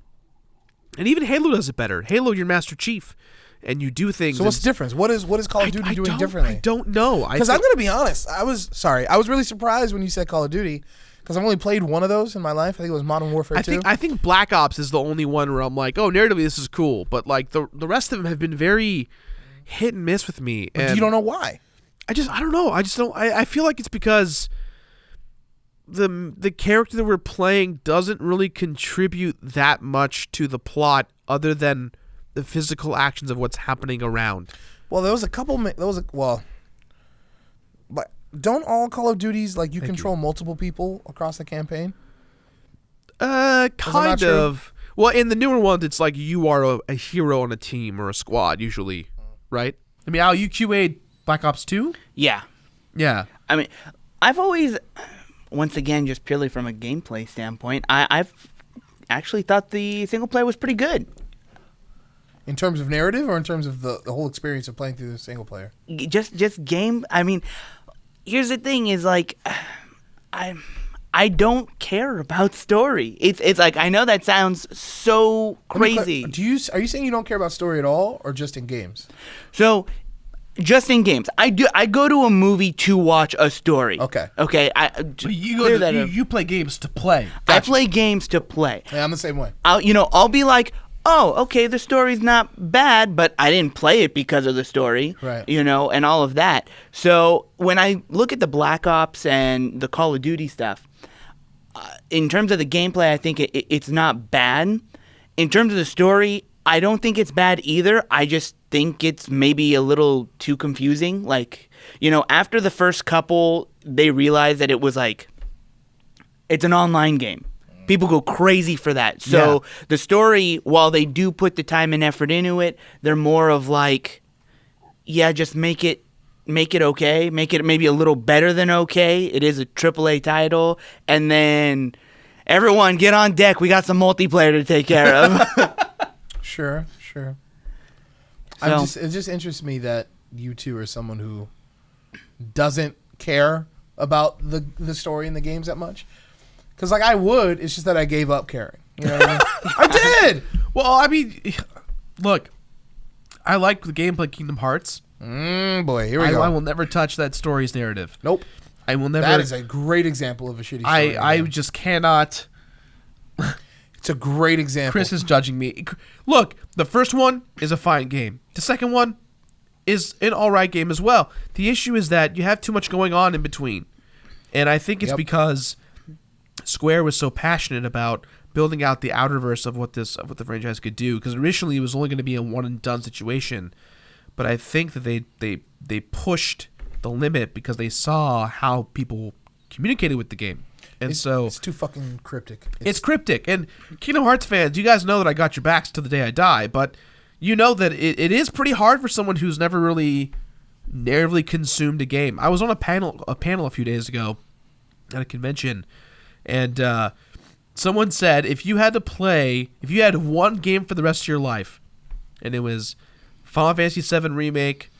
And even Halo does it better. Halo, you're Master Chief, and you do things. So what's the difference? What is Call of Duty doing differently? I don't know. Because I'm going to be honest. I was really surprised when you said Call of Duty, because I've only played one of those in my life. I think it was Modern Warfare 2. I think Black Ops is the only one where I'm like, oh, narratively this is cool. But like the rest of them have been very hit and miss with me. But you don't know why. I don't know. I feel like it's because the character that we're playing doesn't really contribute that much to the plot other than the physical actions of what's happening around. Well, there was a couple. But don't all Call of Duties like you control multiple people across the campaign? Kind of. Well, in the newer ones, it's like you are a hero on a team or a squad usually, right? I mean, Al, you QA'd Black Ops 2? Yeah. Yeah. I mean, I've always, once again, just purely from a gameplay standpoint, I've actually thought the single player was pretty good. In terms of narrative or in terms of the whole experience of playing through the single player? Just game. I mean, here's the thing: is like, I don't care about story. It's like, I know that sounds so crazy. Are you saying you don't care about story at all, or just in games? So, just in games, I go to a movie to watch a story. Okay. You play games to play. Gotcha. I play games to play. Yeah, I'm the same way. I'll be like, oh, okay, the story's not bad, but I didn't play it because of the story, right? And all of that. So when I look at the Black Ops and the Call of Duty stuff, in terms of the gameplay, I think it's not bad. In terms of the story, I don't think it's bad either. I just think it's maybe a little too confusing. Like, after the first couple, they realized that it was like, it's an online game. People go crazy for that. So the story, while they do put the time and effort into it, they're more of like, just make it okay. Make it maybe a little better than okay. It is a AAA title. And then everyone get on deck. We got some multiplayer to take care of. Sure. So, It just interests me that you two are someone who doesn't care about the story in the games that much. Because, like, I would. It's just that I gave up caring. You know what I mean? I did! Well, I mean, look, I like the gameplay Kingdom Hearts. Boy, here we go. I will never touch that story's narrative. Nope. I will never. That is a great example of a shitty story. I just cannot. It's a great example. Chris is judging me. Look, the first one is a fine game. The second one is an alright game as well. The issue is that you have too much going on in between. And I think it's because Square was so passionate about building out the outerverse of what the franchise could do, because originally it was only going to be a one and done situation, but I think that they pushed the limit because they saw how people communicated with the game, and it's too fucking cryptic. It's cryptic. And Kingdom Hearts fans, you guys know that I got your backs till the day I die, but you know that it is pretty hard for someone who's never really narratively consumed a game. I was on a panel a few days ago at a convention. And someone said, if you had one game for the rest of your life, and it was Final Fantasy VII Remake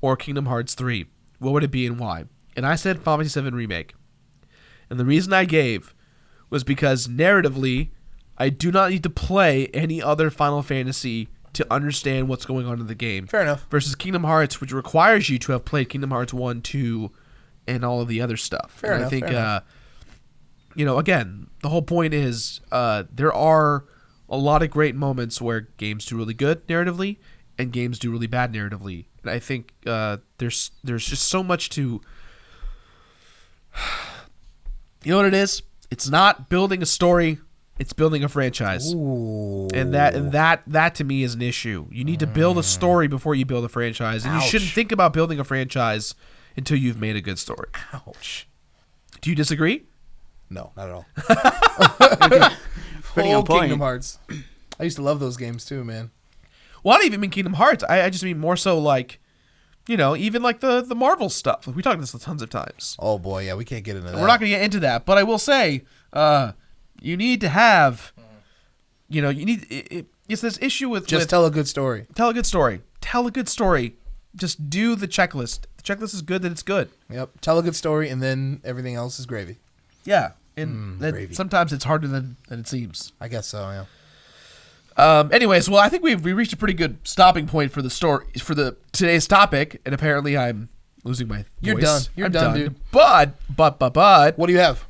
or Kingdom Hearts 3, what would it be and why? And I said Final Fantasy VII Remake. And the reason I gave was because narratively, I do not need to play any other Final Fantasy to understand what's going on in the game. Fair enough. Versus Kingdom Hearts, which requires you to have played Kingdom Hearts 1, 2, and all of the other stuff. Fair enough. I think, again, the whole point is there are a lot of great moments where games do really good narratively, and games do really bad narratively. And I think there's just so much to. You know what it is? It's not building a story. It's building a franchise. Ooh. And that to me is an issue. You need to build a story before you build a franchise. And you shouldn't think about building a franchise until you've made a good story. Ouch. Do you disagree? No, not at all. Pretty on point. Kingdom Hearts. I used to love those games too, man. Well, I don't even mean Kingdom Hearts. I just mean more so like, even like the Marvel stuff. Like we talked about this tons of times. Oh boy, yeah, we can't get into that. We're not going to get into that. But I will say, you need to have, it's this issue with tell a good story. Tell a good story. Tell a good story. Just do the checklist. The checklist is good, then it's good. Yep. Tell a good story, and then everything else is gravy. Yeah. And gravy. Sometimes it's harder than it seems. I guess so, yeah. Anyways, well, I think we reached a pretty good stopping point for the story for today's topic, and apparently I'm losing my voice. You're done. I'm done, dude. But What do you have?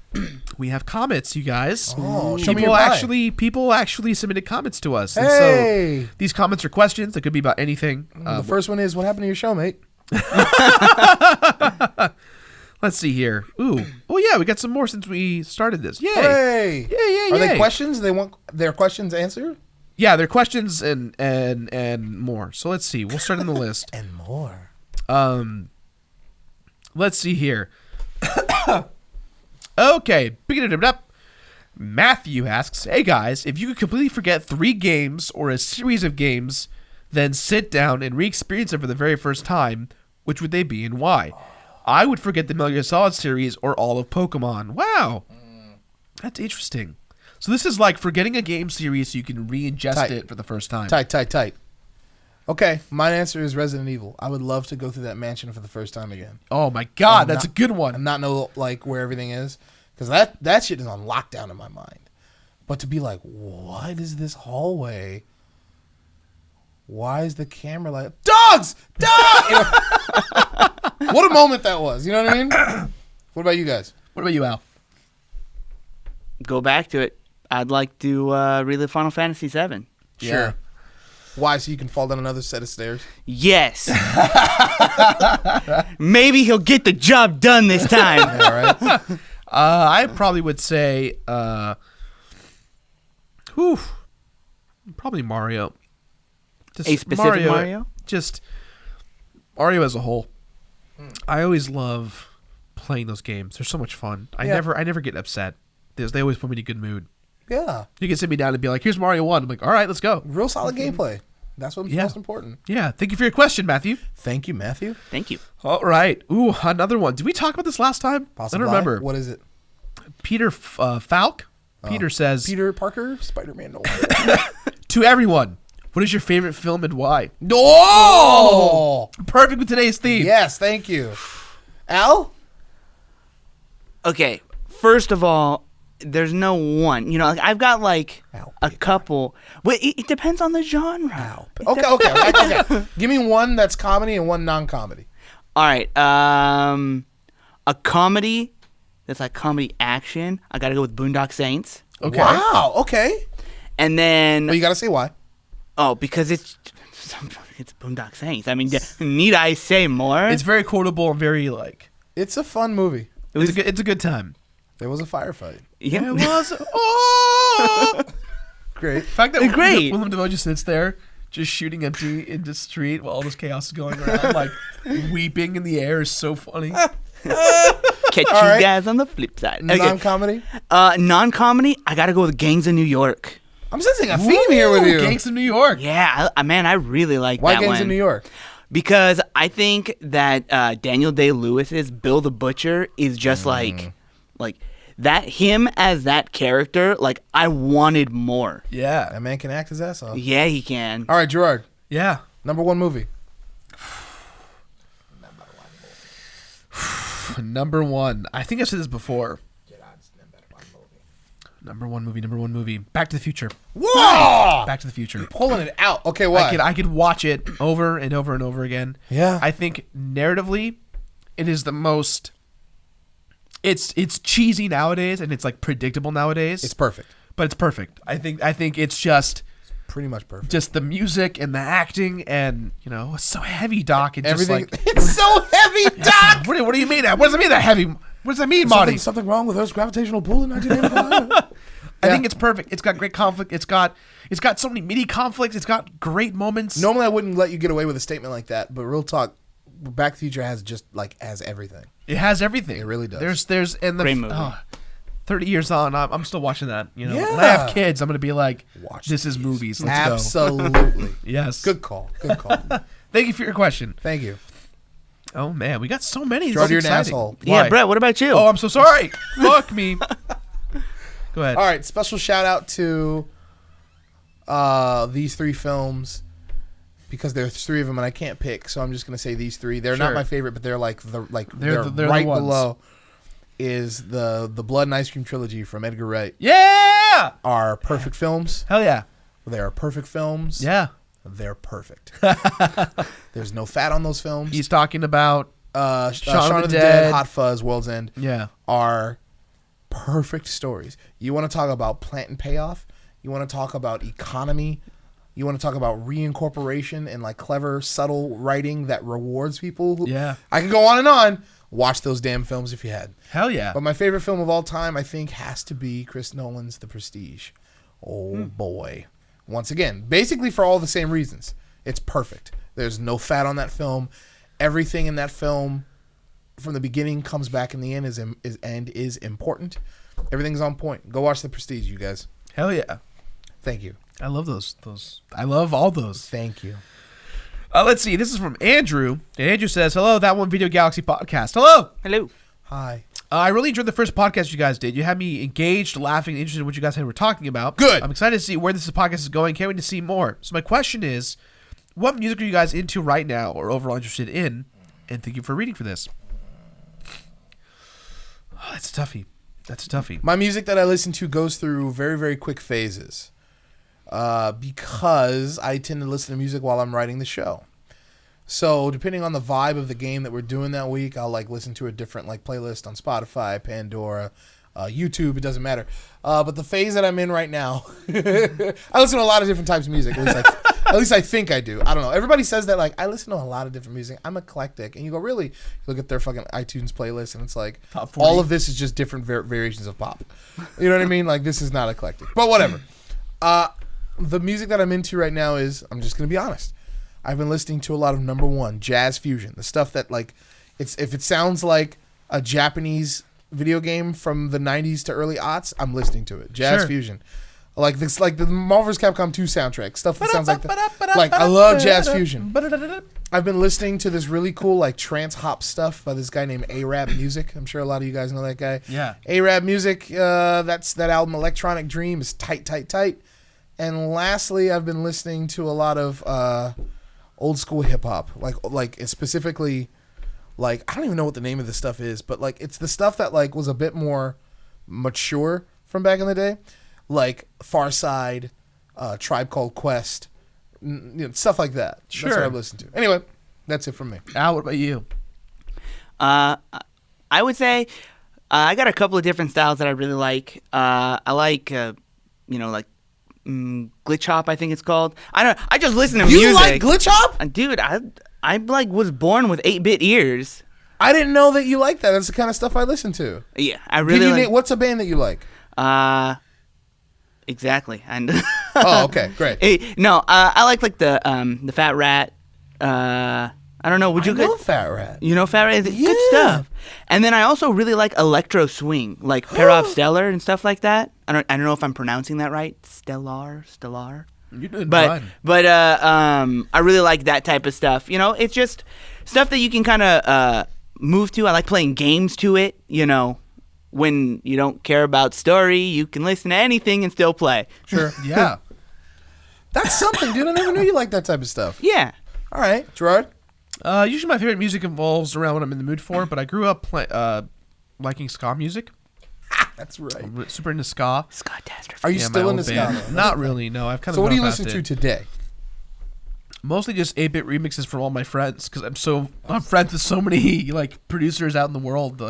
we have comments, you guys. Oh, show me your pie. People actually submitted comments to us. Hey! And so these comments are questions. It could be about anything. The first one is, what happened to your show, mate? Let's see here. Ooh. Oh, yeah, we got some more since we started this. Yay. Hooray! Yeah. Are they questions? They want their questions answered? Yeah, they're questions and more. So let's see. We'll start on the list. And more. Let's see here. Okay. Picking it up. Matthew asks, hey guys, if you could completely forget 3 games or a series of games, then sit down and re-experience them for the very first time, which would they be and why? I would forget the Metal Gear Solid series or all of Pokemon. Wow. That's interesting. So this is like forgetting a game series so you can re-ingest it for the first time. Tight. Okay, my answer is Resident Evil. I would love to go through that mansion for the first time again. Oh my god, that's a good one. And not know like where everything is. Because that shit is on lockdown in my mind. But to be like, what is this hallway? Why is the camera like dogs? What a moment that was. You know what I mean? What about you guys? What about you, Al? Go back to it. I'd like to relive Final Fantasy VII. Sure. Why? So you can fall down another set of stairs? Yes. Maybe he'll get the job done this time. Yeah, right? I probably would say, probably Mario. Just A specific Mario? Just Mario as a whole. I always love playing those games. They're so much fun. I never get upset. They always put me in a good mood. Yeah. You can sit me down and be like, here's Mario 1. I'm like, all right, let's go. Real solid gameplay. That's what's most important. Yeah. Thank you for your question, Matthew. Thank you, Matthew. Thank you. All right. Ooh, another one. Did we talk about this last time? Possibly. I don't remember. What is it? Peter Falk? Peter says... Peter Parker? Spider-Man? No. To everyone, what is your favorite film and why? Oh! Perfect with today's theme. Yes, thank you. Al? Okay, first of all, there's no one. Like I've got like a couple. But it depends on the genre. Okay. Give me one that's comedy and one non-comedy. All right. A comedy that's like comedy action. I got to go with Boondock Saints. Okay. Wow. Okay. And then... Well, you got to say why. Oh, because it's Boondock Saints. I mean, need I say more? It's very quotable and very like... It's a fun movie. It's a good time. There was a firefight. Yeah. It was... Oh! Great. The fact that Great. Willem Dafoe just sits there, just shooting empty in the street while all this chaos is going around, like weeping in the air is so funny. Catch you guys on the flip side. Okay. Non-comedy? Non-comedy, I got to go with Gangs of New York. I'm sensing a theme here with you. Gangs of New York. Yeah, I really like Why that Gangs one. of New York? Because I think that Daniel Day-Lewis's Bill the Butcher is just like that. Him as that character, like I wanted more. Yeah. That man can act his ass off. Yeah, he can. All right, Jirard. Yeah. Number one movie. Number one. I think I've said this before. Number one movie. Back to the Future. Whoa! Back to the Future. Pulling it out. Okay, why? I could watch it over and over and over again. Yeah. I think narratively, it is the most. It's cheesy nowadays and it's like predictable nowadays. It's perfect. But it's perfect. I think it's just Pretty much perfect. Just the music and the acting, and it's so heavy, Doc. And Everything. Just It's so heavy, Doc. what do you mean? What does it mean that heavy? What does that mean, Marty? Something wrong with Earth's gravitational pull in 1985? I think it's perfect. It's got great conflict. It's got so many mini conflicts. It's got great moments. Normally, I wouldn't let you get away with a statement like that, but real talk, Back to the Future has everything. It has everything. It really does. There's and the Great movie. 30 years on, I'm still watching that. When Yeah. I have kids, I'm gonna be like, Watch this is movies. Let's go. Absolutely. Yes. Good call. Thank you for your question. Thank you. Oh man, we got so many. Jirard, This is you're an exciting. asshole. Why? Yeah, Brett, what about you? Oh, I'm so sorry. Fuck me. Go ahead. All right, special shout out to these 3 films because there's 3 of them and I can't pick, so I'm just gonna say these 3. They're Sure. not my favorite, but they're They're the right ones. below. Is the Blood and Ice Cream trilogy from Edgar Wright Yeah. are perfect films? Hell yeah. They are perfect films. Yeah. They're perfect. There's no fat on those films. He's talking about Shaun of the Dead, Hot Fuzz, World's End yeah. are perfect stories. You want to talk about plant and payoff? You want to talk about economy? You want to talk about reincorporation and clever, subtle writing that rewards people? Yeah. I could go on and on. Watch those damn films if you had. Hell yeah. But my favorite film of all time, I think, has to be Chris Nolan's The Prestige. Oh, boy. Once again, basically for all the same reasons. It's perfect. There's no fat on that film. Everything in that film from the beginning comes back in the end is important. Everything's on point. Go watch The Prestige, you guys. Hell yeah. Thank you. I love those. I love all those. Thank you. Let's see. This is from Andrew. And Andrew says, hello, That One Video Galaxy podcast. Hello. Hello. Hi. I really enjoyed the first podcast you guys did. You had me engaged, laughing, and interested in what you guys were talking about. Good. I'm excited to see where this podcast is going. Can't wait to see more. So my question is, what music are you guys into right now or overall interested in? And thank you for reading for this. Oh, that's a toughie. That's a toughie. My music that I listen to goes through very, very quick phases because I tend to listen to music while I'm writing the show. So depending on the vibe of the game that we're doing that week, I'll listen to a different playlist on Spotify, Pandora, YouTube. It doesn't matter. But the phase that I'm in right now, I listen to a lot of different types of music. At least I think I do. I don't know. Everybody says that I listen to a lot of different music. I'm eclectic, and you go really you look at their fucking iTunes playlist, and it's Top 40. all of this is just different variations of pop. You know what I mean? This is not eclectic, but whatever. The music that I'm into right now is, I'm just gonna be honest, I've been listening to a lot of number one jazz fusion, the stuff that if it sounds like a Japanese video game from the 90s to early aughts, I'm listening to it. Jazz fusion. The Marvel vs. Capcom 2 soundtrack, stuff that sounds like that. I love jazz fusion. I've been listening to this really cool trance hop stuff by this guy named A-Rap Music. I'm sure a lot of you guys know that guy. Yeah. A-Rap Music, that album Electronic Dream is tight. And lastly, I've been listening to a lot of old school hip hop, specifically, I don't even know what the name of this stuff is, but it's the stuff that was a bit more mature from back in the day, Far Side, Tribe Called Quest, stuff like that. Sure. That's what I've listened to. Anyway, that's it from me. Al, what about you? I would say I got a couple of different styles that I really like. I like, glitch hop, I think it's called. I just listen to music. You like glitch hop? Dude, I was born with 8-bit ears. I didn't know that you like that. That's the kind of stuff I listen to. Yeah, I really What's a band that you like? Exactly. And Oh, okay, great. I like the Fat Rat. I don't know. Would you I know Fat Rat. You know Fat Rat? It's Yeah. good stuff. And then I also really like electro swing, like Perov Stellar and stuff like that. I don't know if I'm pronouncing that right. Stellar. You're doing But fine. I really like that type of stuff. It's just stuff that you can kind of move to. I like playing games to it. When you don't care about story, you can listen to anything and still play. Sure. Yeah. That's something, dude. I never knew you liked that type of stuff. Yeah. All right, Jirard. Usually my favorite music involves around what I'm in the mood for, but I grew up liking ska music. That's right. I'm super into ska. Scott-tastrophe. Are you Yeah, still my into old ska? band. though? Not really, no. I've kind of So what do you gone listen past to it. today? Mostly just 8-bit remixes from all my friends because I'm friends with so many producers out in the world.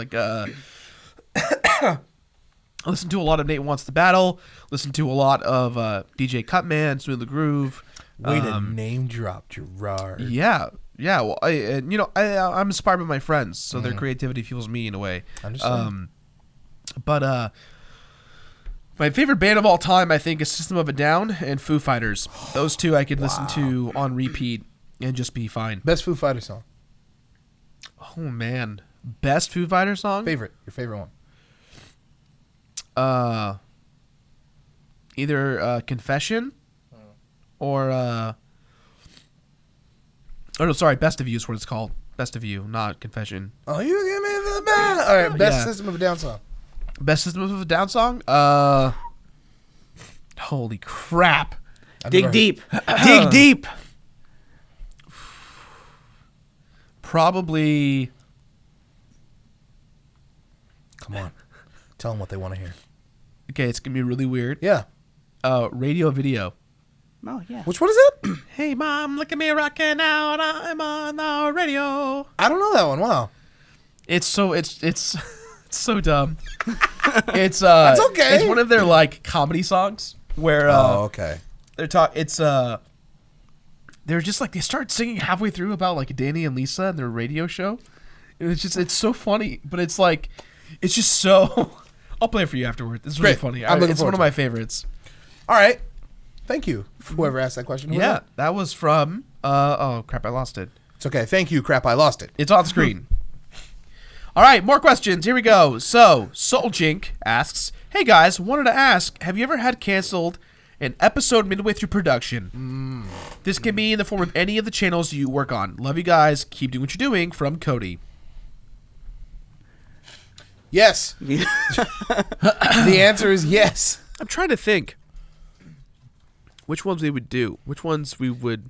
I listen to a lot of Nate Wants the Battle. Listen to a lot of DJ Cutman, Smooth the Groove. Way to name drop Jirard. Yeah. Well, I'm inspired by my friends, so their creativity fuels me in a way. Understand. But my favorite band of all time, I think, is System of a Down and Foo Fighters. Those two I could listen to on repeat and just be fine. Best Foo Fighter song. Oh man, best Foo Fighters song? Your favorite one. Either Confession or Best of You is what it's called. Best of You, not Confession. Oh, you give me the best. All right, best Yeah. System of a Down song. Best System of a Down song? Holy crap. Dig deep. Dig deep. Probably. Come on. Tell them what they want to hear. Okay, it's gonna be really weird. Yeah. Radio Video. Oh, yeah. Which one is it? Hey mom, look at me rocking out. I'm on the radio. I don't know that one. Wow. It's so so dumb. It's That's okay. It's one of their like comedy songs where okay. they're just like they start singing halfway through about like Danny and Lisa and their radio show. And it's so funny, but it's just so. I'll play it for you afterward. It's really Great. funny. I'm looking It's forward one of to my it. favorites. All right. Thank you. Whoever asked that question. Who was Yeah, that? that was from. Oh crap! I lost it. It's okay. Thank you. Crap, I lost it. It's on screen. All right, more questions. Here we go. So, Soljink asks, "Hey guys, wanted to ask, have you ever had canceled an episode midway through production? This can be in the form of any of the channels you work on. Love you guys. Keep doing what you're doing." From Cody. Yes. The answer is yes. I'm trying to think which ones we would do. Which ones we would.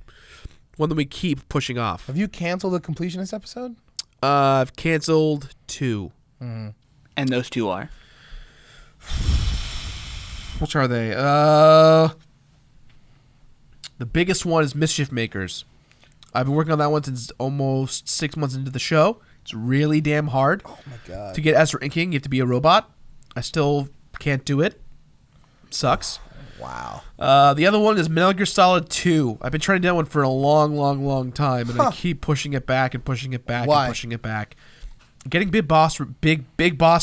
One that we keep pushing off. Have you canceled the Completionist episode? I've canceled 2. And those two are? Which are they? The biggest one is Mischief Makers. I've been working on that one since almost 6 months into the show. It's really damn hard. Oh my god. To get Ezra inking, you have to be a robot. I still can't do it. Sucks. Wow. The other one is Metal Gear Solid 2. I've been trying to do that one for a long time, and I keep pushing it back and pushing it back Why? and pushing it back. Getting big boss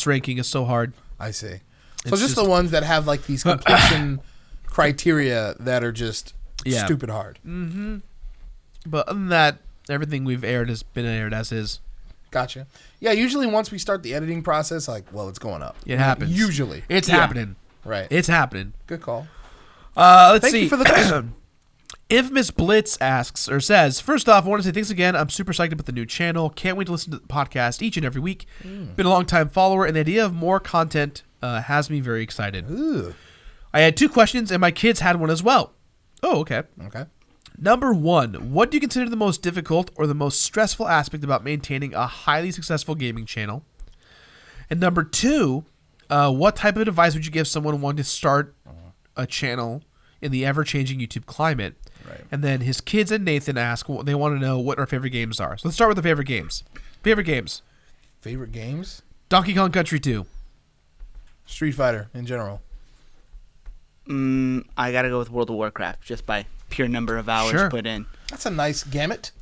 ranking is so hard. I see. So It's just just- the ones that have like these completion criteria that are just Yeah. stupid hard. But other than that, everything we've aired has been aired as is. Gotcha. Yeah, usually once we start the editing process, like, well, it's going up. It happens. Usually. It's Yeah. happening. Right. It's happening. Good call. Let's Thank see. you for the question. If Miss Blitz asks or says, first off, I want to say thanks again. I'm super psyched about the new channel. Can't wait to listen to the podcast each and every week. Been a long time follower, and the idea of more content has me very excited. Ooh. I had 2 questions, and my kids had one as well. Oh, okay. Okay. Number 1, what do you consider the most difficult or the most stressful aspect about maintaining a highly successful gaming channel? And number 2, what type of advice would you give someone wanting to start a channel in the ever-changing YouTube climate? Right. And then his kids and Nathan ask, they want to know what our favorite games are. So let's start with the favorite games. Favorite games. Favorite games? Donkey Kong Country 2. Street Fighter in general. I gotta go with World of Warcraft just by pure number of hours Sure. put in. That's a nice gamut.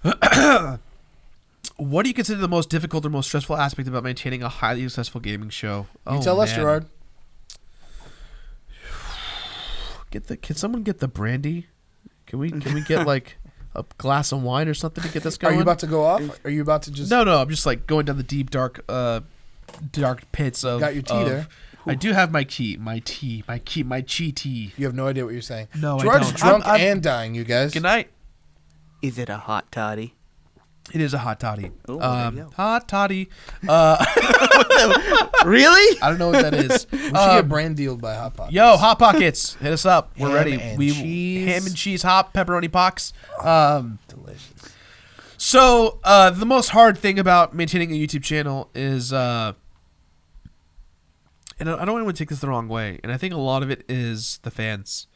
What do you consider the most difficult or most stressful aspect about maintaining a highly successful gaming show? You tell us, Jirard. Can someone get the brandy? Can we get like a glass of wine or something to get this Are going? you about to go off? Are you about to just... No, I'm just like going down the deep dark pits of. Got your tea there. I do have my tea. My chi tea. You have no idea what you're saying. No, I Jirard's don't. drunk I'm- and dying, you guys. Good night. Is it a hot toddy? It is a hot toddy. Oh, there you go. Hot toddy. Really? I don't know what that is. We should get brand dealed by Hot Pockets. Yo, Hot Pockets, hit us up. We're Ham ready. and cheese. Ham and cheese, hot pepperoni pox. Delicious. So the most hard thing about maintaining a YouTube channel is, and I don't want to take this the wrong way, and I think a lot of it is the fans.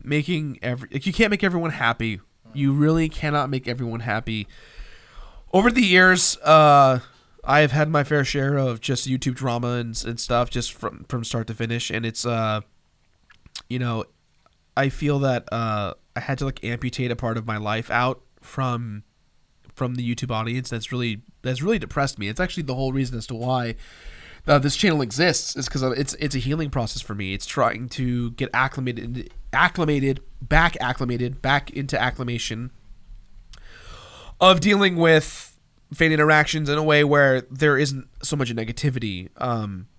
Making you can't make everyone happy. You really cannot make everyone happy. Over the years, I have had my fair share of just YouTube drama and stuff, just from start to finish, and it's you know, I feel that I had to like amputate a part of my life out from the YouTube audience. That's really depressed me. It's actually the whole reason as to why this channel exists, is because it's a healing process for me. It's trying to get acclimated back into acclimation of dealing with fan interactions in a way where there isn't so much negativity.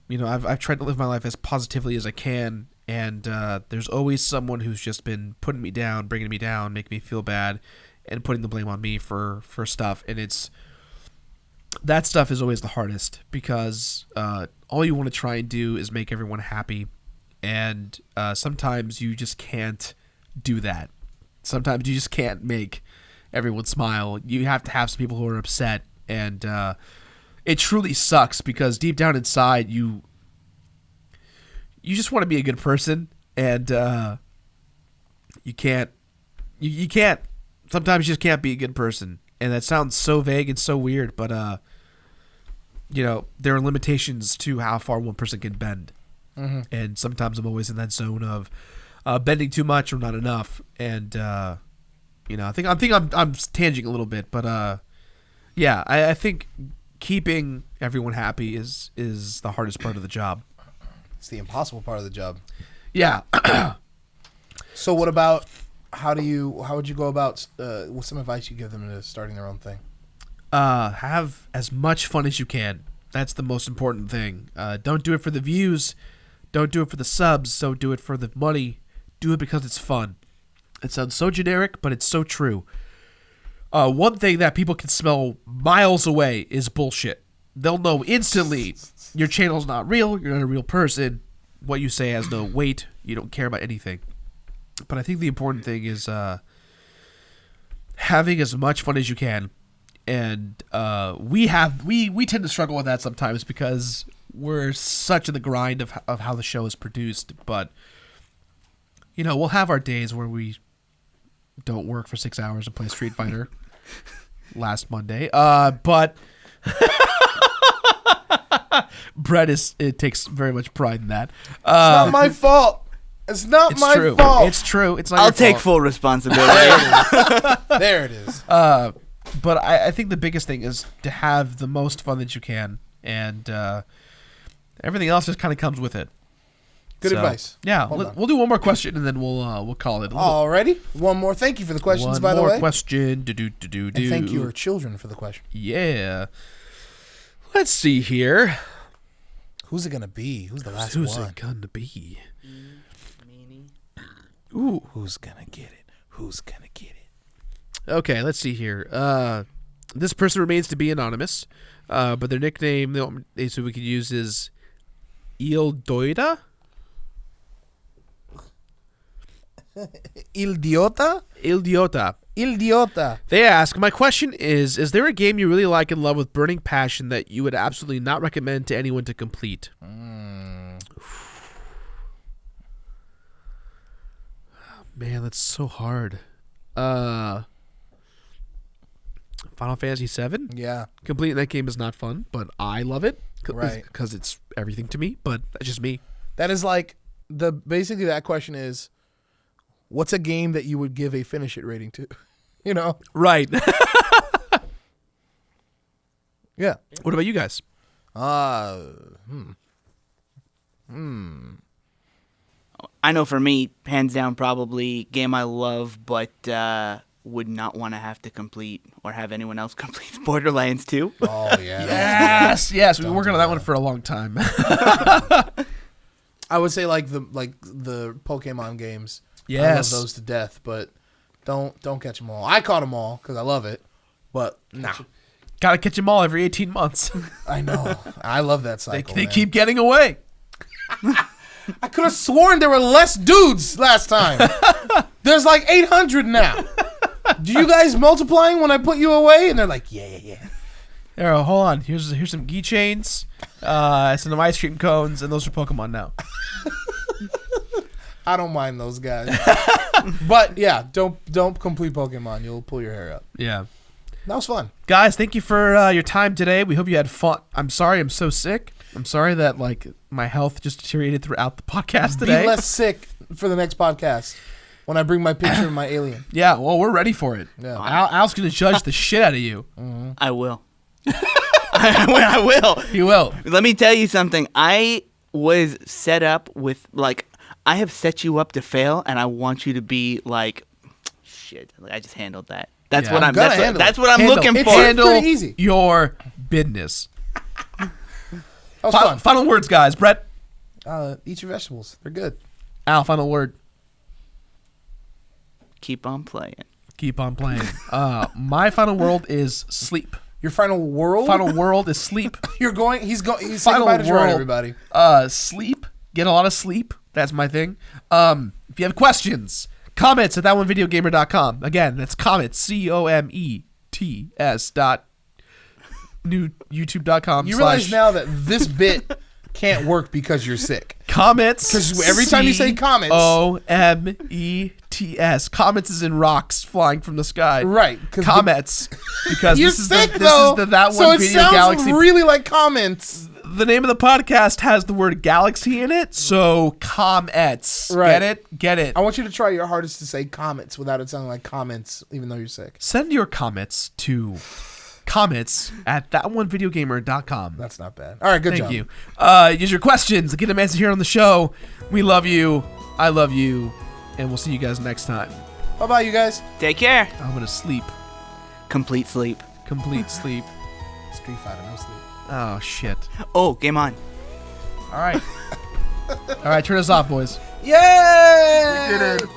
You know, I've tried to live my life as positively as I can, and there's always someone who's just been putting me down, bringing me down, making me feel bad, and putting the blame on me for stuff. And that stuff is always the hardest, because all you want to try and do is make everyone happy, and sometimes you just can't do that. Sometimes you just can't make everyone smile. You have to have some people who are upset, and it truly sucks, because deep down inside you just want to be a good person, and you can't. Sometimes you just can't be a good person, and that sounds so vague and so weird, but you know, there are limitations to how far one person can bend, and sometimes I'm always in that zone of bending too much or not enough, and you know, I think I'm tanging a little bit, but yeah, I think keeping everyone happy is the hardest part of the job. It's the impossible part of the job. Yeah. So what about, how would you go about, what's some advice you give them to starting their own thing? Have as much fun as you can. That's the most important thing. Don't do it for the views. Don't do it for the subs. Don't do it for the money. Do it because it's fun. It sounds so generic, but it's so true. One thing that people can smell miles away is bullshit. They'll know instantly your channel's not real, you're not a real person, what you say has no weight, you don't care about anything. But I think the important thing is having as much fun as you can. And we tend to struggle with that sometimes, because we're such in the grind of how the show is produced. But, you know, we'll have our days where we don't work for 6 hours and play Street Fighter last Monday. But Brett takes very much pride in that. It's not my fault. It's not my true. fault. It's true. It's not I'll your take fault. full responsibility. There it is. But I think the biggest thing is to have the most fun that you can, and everything else just kind of comes with it. Good advice. Yeah, Hold on. we'll do one more question, and then we'll call it. Already? One more. Thank you for the questions, by the way. One more question. And thank your children for the question. Yeah. Let's see here. Who's it going to be? Who's the last Who's one? it gonna be? Ooh. Who's going to get it? Who's going to get it? Okay, let's see here. This person remains to be anonymous, but their nickname so we could use is Ildoida? Ildiota? Ildiota. They ask, my question is there a game you really like and love with burning passion that you would absolutely not recommend to anyone to complete? Man, that's so hard. Final Fantasy VII? Yeah. Completing that game is not fun, but I love it. Right. Because it's everything to me, but that's just me. That is like, basically that question is, what's a game that you would give a finish it rating to? You know? Right. Yeah. What about you guys? I know for me, hands down, probably game I love, but would not want to have to complete or have anyone else complete Borderlands 2. Oh, yeah. Yes. We've been working on that one for a long time. I would say like the Pokemon games. Yes. I love those to death, but don't catch them all. I caught them all because I love it, but no. Gotta catch them all every 18 months. I know. I love that cycle. They man. keep getting away. I could have sworn there were less dudes last time. There's like 800 now. Do you guys multiplying when I put you away? And they're like, yeah. Here, hold on. Here's some keychains, some ice cream cones, and those are Pokemon now. I don't mind those guys. But yeah, don't complete Pokemon. You'll pull your hair out. Yeah. That was fun. Guys, thank you for your time today. We hope you had fun. I'm sorry I'm so sick. I'm sorry that like my health just deteriorated throughout the podcast today. Be less sick for the next podcast when I bring my picture of my alien. Yeah, well, we're ready for it. Yeah. Al's going to judge the shit out of you. I will. I will. He will. Let me tell you something. I was set up with, like, I have set you up to fail, and I want you to be like, shit, I just handled that. That's Yeah. what I'm I'm. gonna That's what, handle that's it. what I'm Handle- looking It's for. Handle pretty easy. your business. That was fun. Final words, guys. Brett, Eat your vegetables. They're good. Al, final word. Keep on playing. Keep on playing. My final word is sleep. Your final world? Final word is sleep. He's saying Final goodbye to Jirard, world. everybody. Sleep. Get a lot of sleep. That's my thing. If you have questions, comments at thatonevideogamer.com. Again, that's comments, COMETS new youtube.com. You realize now that this bit can't work because you're sick. Comments. Because every time you say comments. COMETS. Comets is in rocks flying from the sky. Right. Comets. Because You're this is sick, the though. That so One it Video sounds Galaxy. really like comments. The name of the podcast has the word galaxy in it, so comets. Right. Get it? I want you to try your hardest to say comments without it sounding like comments, even though you're sick. Send your comments to comments at thatonevideogamer.com. That's not bad. All right, good job. Thank you. Use your questions. Get them answered here on the show. We love you. I love you. And we'll see you guys next time. Bye-bye, you guys. Take care. I'm going to sleep. Complete sleep. Complete sleep. Street Fighter, no sleep. Oh, shit. Oh, game on. All right. All right, turn us off, boys. Yay! We did it.